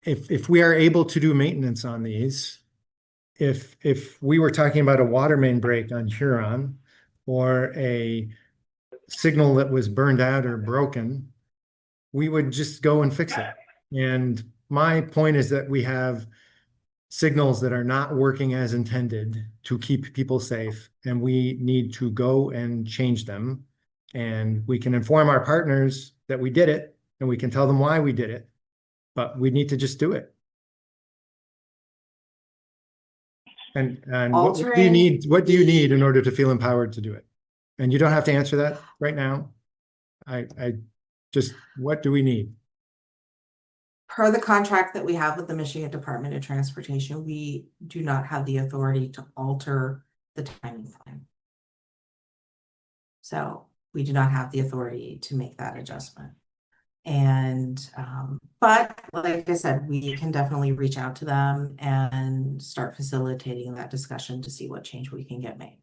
If we are able to do maintenance on these, if we were talking about a water main break on Huron or a signal that was burned out or broken, we would just go and fix it. And my point is that we have signals that are not working as intended to keep people safe, and we need to go and change them. And we can inform our partners that we did it, and we can tell them why we did it, but we need to just do it. And what do you need? What do you need in order to feel empowered to do it? And you don't have to answer that right now. I just, what do we need? Per the contract that we have with the Michigan Department of Transportation, we do not have the authority to alter the timing plan. So we do not have the authority to make that adjustment. And, but like I said, we can definitely reach out to them and start facilitating that discussion to see what change we can get made.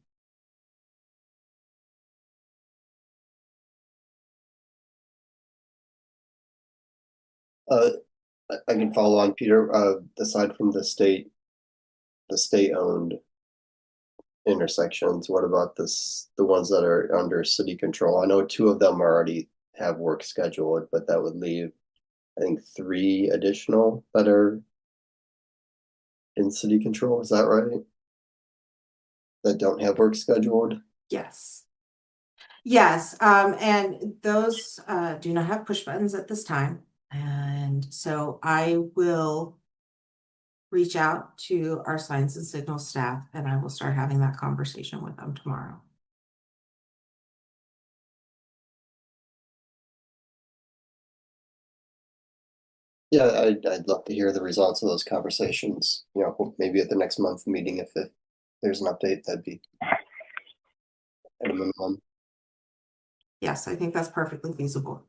I can follow on, Peter. Aside from the state-owned intersections, what about the ones that are under city control? I know 2 of them already have work scheduled, but that would leave, I think, 3 additional that are in city control. Is that right? That don't have work scheduled? Yes. Yes, and those do not have push buttons at this time. And so I will reach out to our signs and signal staff, and I will start having that conversation with them tomorrow. Yeah, I'd love to hear the results of those conversations. You know, maybe at the next month meeting, if there's an update, that'd be at a minimum. Yes, I think that's perfectly feasible.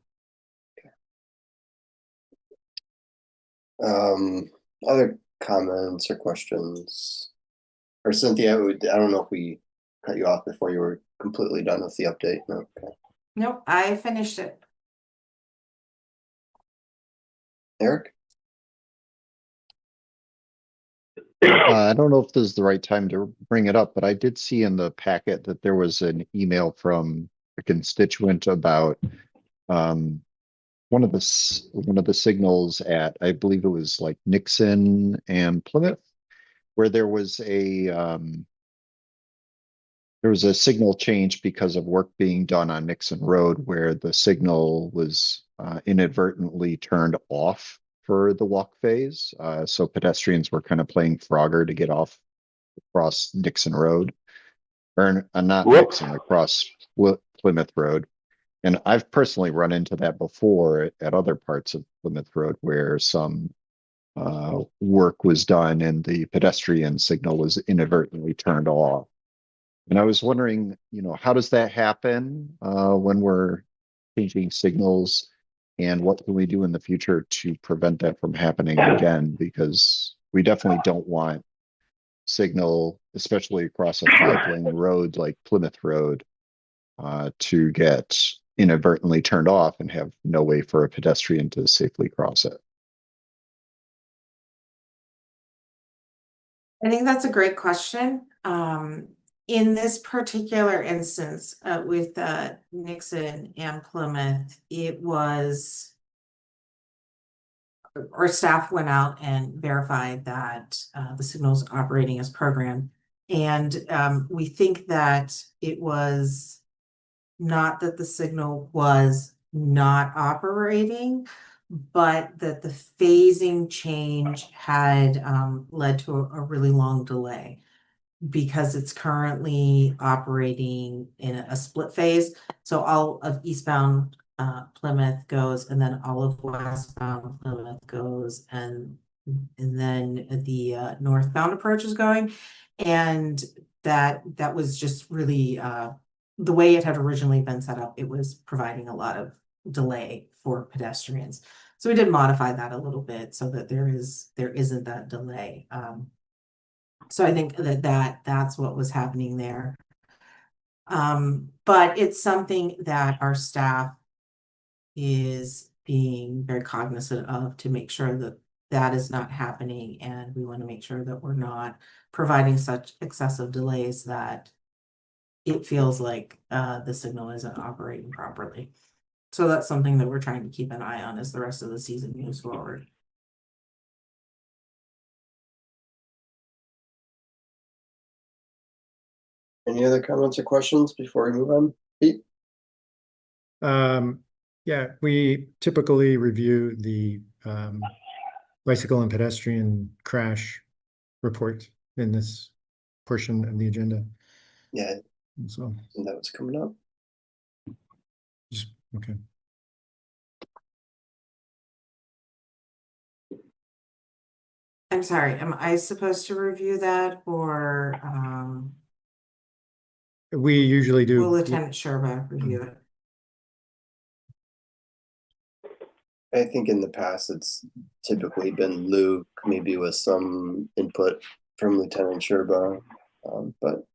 Other comments or questions? Or Cynthia, I don't know if we cut you off before you were completely done with the update. No. Okay. Nope, I finished it. Eric? I don't know if this is the right time to bring it up, but I did see in the packet that there was an email from a constituent about one of the signals at, I believe it was like Nixon and Plymouth, where there was a signal change because of work being done on Nixon Road, where the signal was inadvertently turned off for the walk phase. So pedestrians were kind of playing Frogger to get off across Nixon Road, or not Nixon, across Plymouth Road. And I've personally run into that before at other parts of Plymouth Road where some work was done and the pedestrian signal was inadvertently turned off. And I was wondering, how does that happen when we're changing signals, and what can we do in the future to prevent that from happening again? Because we definitely don't want signal, especially across a 5-lane road like Plymouth Road, to get inadvertently turned off and have no way for a pedestrian to safely cross it? I think that's a great question. In this particular instance, with Nixon and Plymouth, it was, our staff went out and verified that the signal's operating as programmed. And we think that it was not that the signal was not operating, but that the phasing change had led to a really long delay, because it's currently operating in a split phase. So all of eastbound Plymouth goes, and then all of westbound Plymouth goes, and then the northbound approach is going. And that was just really the way it had originally been set up. It was providing a lot of delay for pedestrians. So we did modify that a little bit so that there isn't that delay. So I think that's what was happening there. But it's something that our staff is being very cognizant of to make sure that that is not happening. And we want to make sure that we're not providing such excessive delays that it feels like the signal isn't operating properly. So that's something that we're trying to keep an eye on as the rest of the season moves forward. Any other comments or questions before we move on? Pete? Yeah, we typically review the bicycle and pedestrian crash report in this portion of the agenda. Yeah, And so and that was coming up. just okay. I'm sorry, am I supposed to review that, or We usually do. will Lieutenant Sherba review it? I think in the past it's typically been Luke, maybe with some input from Lieutenant Sherba, but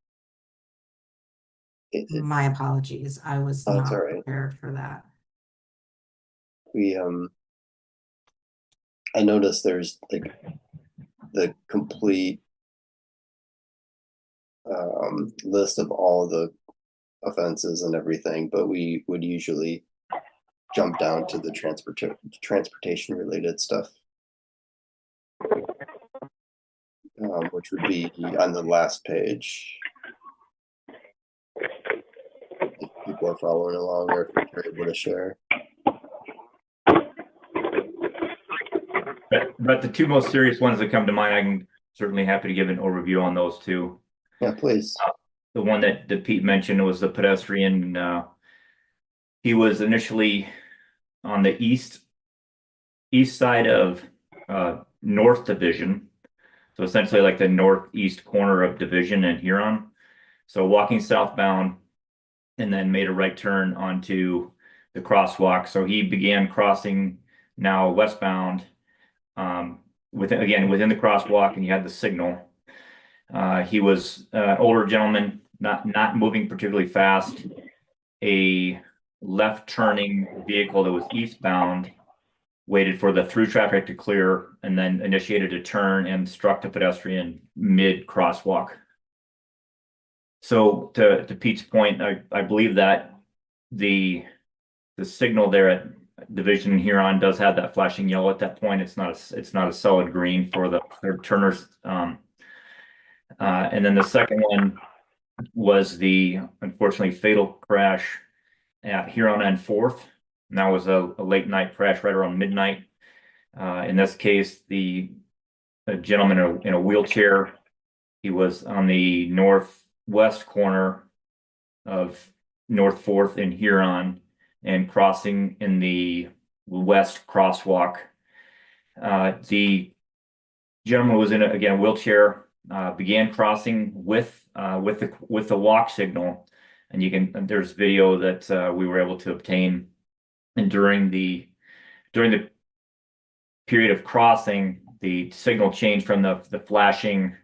My apologies, I was Oh, that's not all right. prepared for that. we I noticed there's like the complete list of all the offenses and everything, but we would usually jump down to the transportation related stuff, which would be on the last page. If people are following along, or if you're able to share. But the two most serious ones that come to mind, I'm certainly happy to give an overview on those two. Yeah, please. The one that Pete mentioned was the pedestrian. He was initially on the east side of North Division, so essentially like the northeast corner of Division and Huron. So walking southbound, and then made a right turn onto the crosswalk. So he began crossing now westbound, within the crosswalk, and he had the signal. He was an older gentleman, not moving particularly fast. A left turning vehicle that was eastbound waited for the through traffic to clear, and then initiated a turn and struck the pedestrian mid crosswalk. So to Pete's point, I believe that the signal there at Division and Huron does have that flashing yellow at that point. It's not a solid green for the turners. And then the second one was the unfortunately fatal crash at Huron and 4th. And that was a late night crash right around midnight. In this case, a gentleman in a wheelchair. He was on the northwest corner of North 4th in Huron and crossing in the west crosswalk. The gentleman was in a wheelchair, began crossing with the walk signal, and there's video that we were able to obtain. And during the period of crossing, the signal changed from the flashing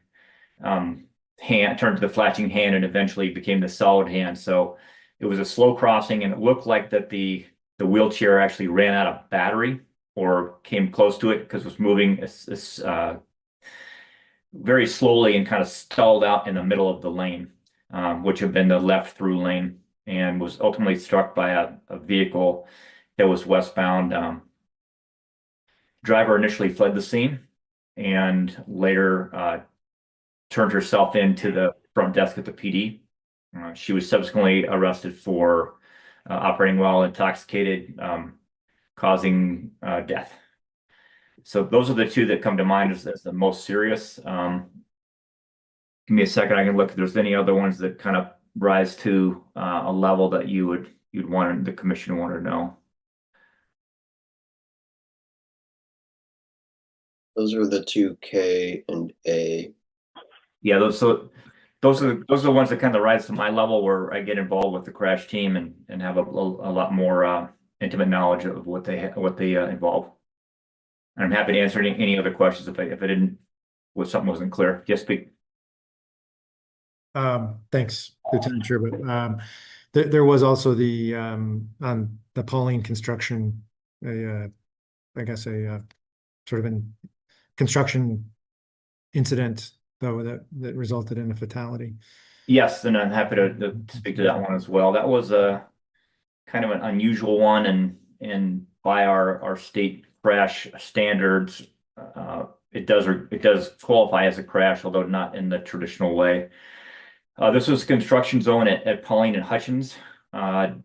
hand, turned to the flashing hand, and eventually became the solid hand. So It was a slow crossing, and it looked like that the wheelchair actually ran out of battery or came close to it because it was moving very slowly and kind of stalled out in the middle of the lane, which had been the left through lane, and was ultimately struck by a vehicle that was westbound. Driver initially fled the scene and later turned herself into the front desk at the PD. She was subsequently arrested for operating while intoxicated, causing death. So those are the two that come to mind as the most serious. Give me a second, I can look if there's any other ones that kind of rise to a level that you'd want the commission to want to know. Those are the two, K and A. Yeah, those are the ones that kind of rise to my level where I get involved with the crash team and have a lot more intimate knowledge of what they involve. And I'm happy to answer any other questions if I didn't, if something wasn't clear. Yes, speak. Thanks, Lieutenant Sherwood. There was also the on the Pauline construction, I guess a sort of an construction incident though that resulted in a fatality. Yes, and I'm happy to speak to that one as well. That was a kind of an unusual one, and by our state crash standards, it does qualify as a crash, although not in the traditional way. This was construction zone at Pauline and Hutchins, and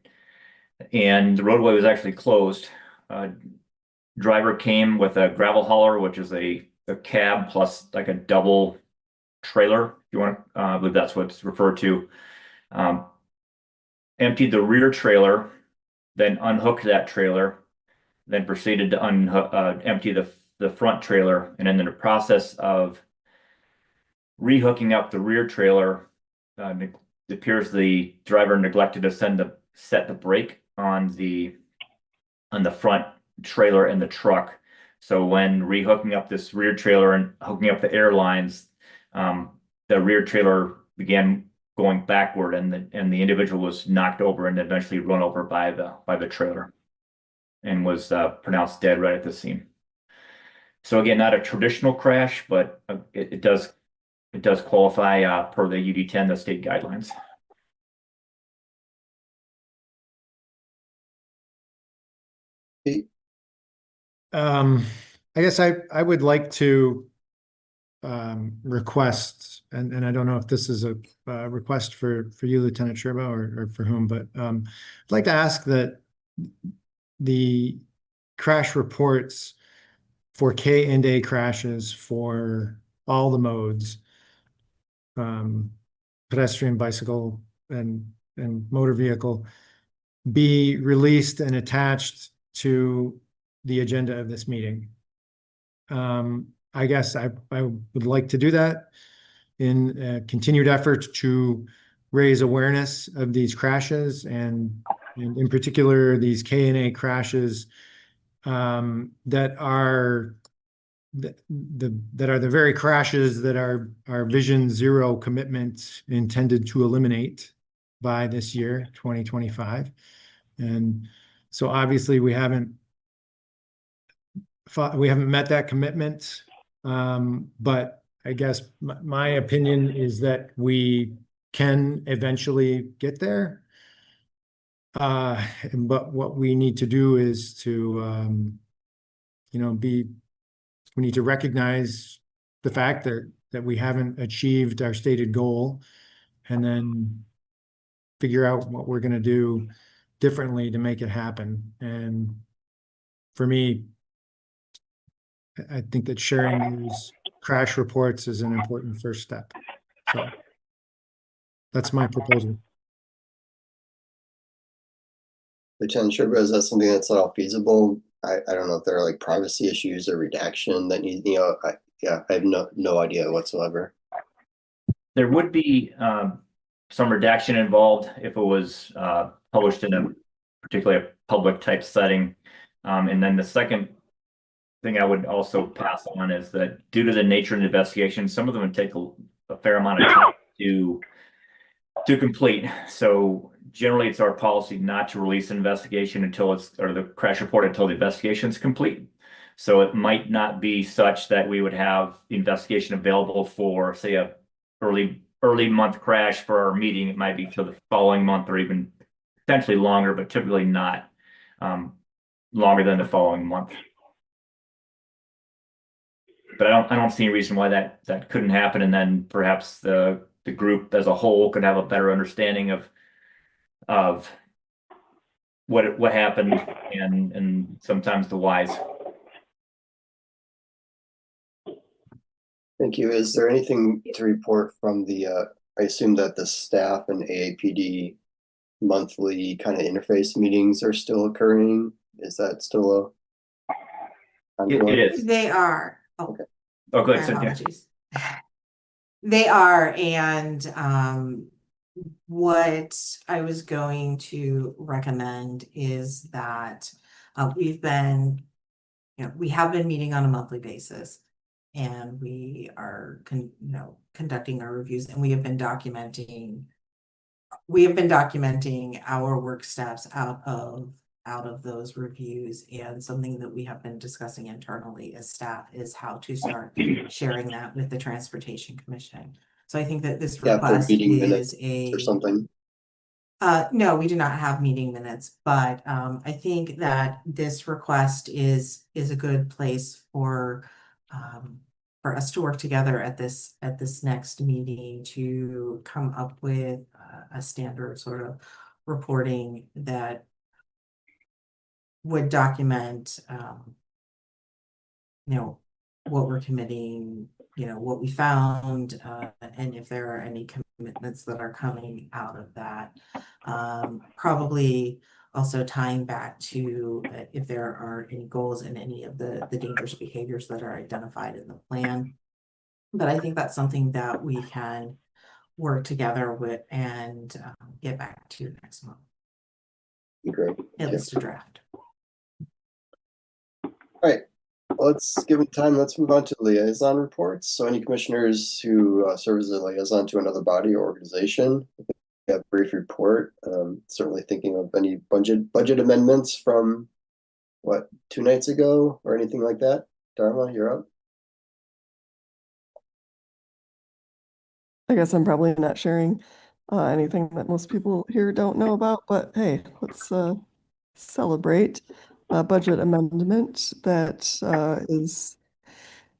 the roadway was actually closed. Driver came with a gravel hauler, which is a cab plus like a double trailer, if you want to, I believe that's what's referred to. Emptied the rear trailer, then unhooked that trailer, then proceeded to empty the front trailer, and in the process of rehooking up the rear trailer, it appears the driver neglected to set the brake on the front trailer in the truck. So when rehooking up this rear trailer and hooking up the air lines, the rear trailer began going backward, and the individual was knocked over and eventually run over by the trailer, and was pronounced dead right at the scene. So again, not a traditional crash, but it does qualify per the UD10, the state guidelines. I guess I would like to request, and I don't know if this is a request for you, Lieutenant Sherbo, or for whom, but I'd like to ask that the crash reports for K and A crashes for all the modes, pedestrian, bicycle, and motor vehicle, be released and attached to the agenda of this meeting. I guess I would like to do that in a continued effort to raise awareness of these crashes, and in particular these K&A crashes that are the very crashes that our Vision Zero commitment intended to eliminate by this year, 2025. And so obviously we haven't met that commitment, but I guess my opinion is that we can eventually get there. But what we need to do is to, we need to recognize the fact that we haven't achieved our stated goal, and then figure out what we're going to do differently to make it happen. And for me, I think that sharing these crash reports is an important first step. So that's my proposal. Lieutenant Sherbo, is that something that's at all feasible? I don't know if there are like privacy issues or redaction that need, I have no idea whatsoever. There would be some redaction involved if it was published in a particularly a public type setting. And then the second thing I would also pass on is that due to the nature of the investigation, some of them would take a fair amount of time to complete. So generally it's our policy not to release an investigation until or the crash report until the investigation is complete. So it might not be such that we would have the investigation available for, say, a early month crash for our meeting. It might be till the following month or even potentially longer, but typically not longer than the following month. But I don't see any reason why that couldn't happen, and then perhaps the group as a whole could have a better understanding of what happened and sometimes the whys. Thank you. Is there anything to report from the, I assume that the staff and AAPD monthly kind of interface meetings are still occurring? Is that still It is. They are. Oh, Okay. Oh, good. my Cynthia. apologies. They are, and what I was going to recommend is that we have been meeting on a monthly basis, and we are conducting our reviews, and we have been documenting our work steps out of those reviews. And something that we have been discussing internally as staff is how to start sharing that with the Transportation Commission. So I think that this request is or something? No, we do not have meeting minutes, but I think that this request is a good place for us to work together at this next meeting to come up with a standard sort of reporting that would document what we're committing, what we found, and if there are any commitments that are coming out of that. Probably also tying back to if there are any goals in any of the dangerous behaviors that are identified in the plan. But I think that's something that we can work together with and get back to next month. Great. At least a draft. All right. Well, let's give it time. Let's move on to liaison reports. So any commissioners who serve as a liaison to another body or organization, have a brief report. Certainly thinking of any budget amendments from 2 nights ago or anything like that. Dharma, you're up. I guess I'm probably not sharing anything that most people here don't know about, but hey, let's celebrate a budget amendment that is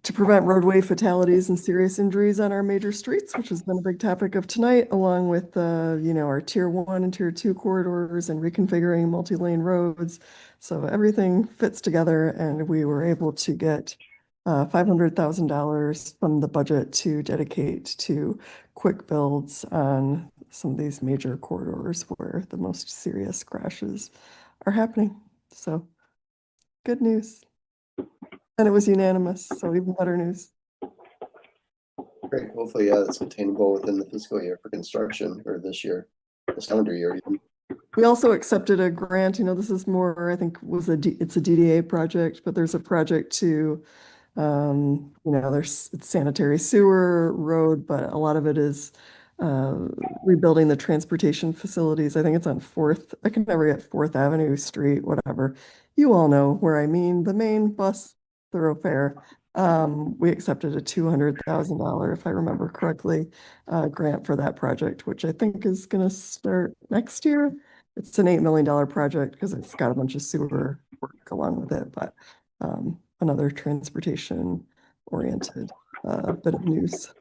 to prevent roadway fatalities and serious injuries on our major streets, which has been a big topic of tonight, along with our Tier 1 and Tier 2 corridors and reconfiguring multi-lane roads. So everything fits together, and we were able to get $500,000 from the budget to dedicate to quick builds on some of these major corridors where the most serious crashes are happening. So good news. And it was unanimous, so even better news. Great. Hopefully, yeah, it's attainable within the fiscal year for construction, or this calendar year even. We also accepted a grant. This is more, I think, it's a DDA project, but there's a project to, it's sanitary sewer road, but a lot of it is rebuilding the transportation facilities. I think it's on I can never get 4th Avenue Street, whatever. You all know where I mean, the main bus thoroughfare. We accepted a $200,000, if I remember correctly, grant for that project, which I think is going to start next year. It's an $8 million project because it's got a bunch of sewer work along with it, but another transportation oriented bit of news.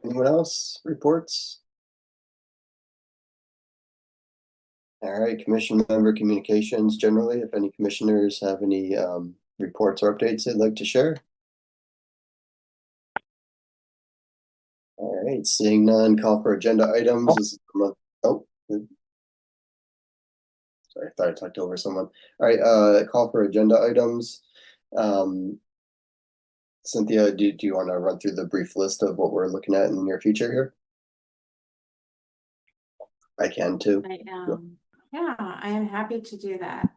Anyone else? Reports? All right, commission member communications generally, if any commissioners have any reports or updates they'd like to share. All right, seeing none, call for agenda items. This is the month. Oh, sorry, I thought I talked over someone. All right, call for agenda items. Cynthia, do you want to run through the brief list of what we're looking at in the near future here? I can too. Yeah, I am happy to do that.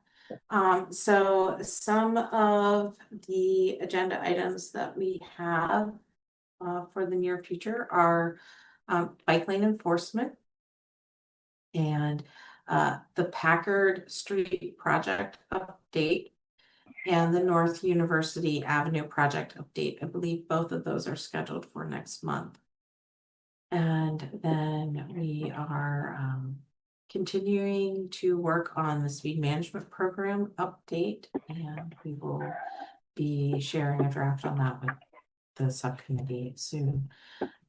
So some of the agenda items that we have for the near future are bike lane enforcement. And the Packard Street project update and the North University Avenue project update. I believe both of those are scheduled for next month. And then we are continuing to work on the speed management program update, and we will be sharing a draft on that with the subcommittee soon.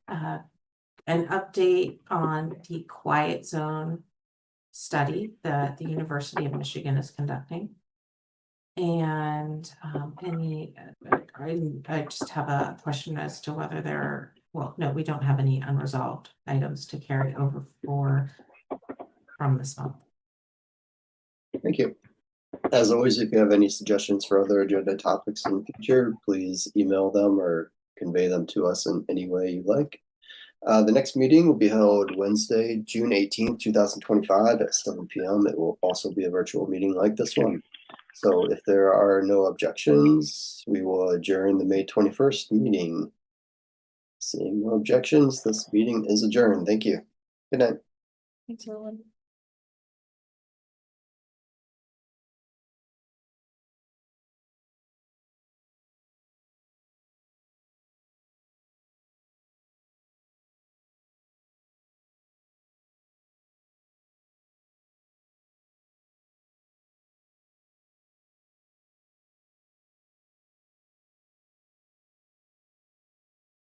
An update on the quiet zone study that the University of Michigan is conducting. And I just have a question as to whether there are, well, no, we don't have any unresolved items to carry over from this month. Thank you. As always, if you have any suggestions for other agenda topics in the future, please email them or convey them to us in any way you like. The next meeting will be held Wednesday, June 18th, 2025 at 7 p.m. It will also be a virtual meeting like this one. So if there are no objections, we will adjourn the May 21st meeting. Seeing no objections, this meeting is adjourned. Thank you. Good night. Thanks, everyone.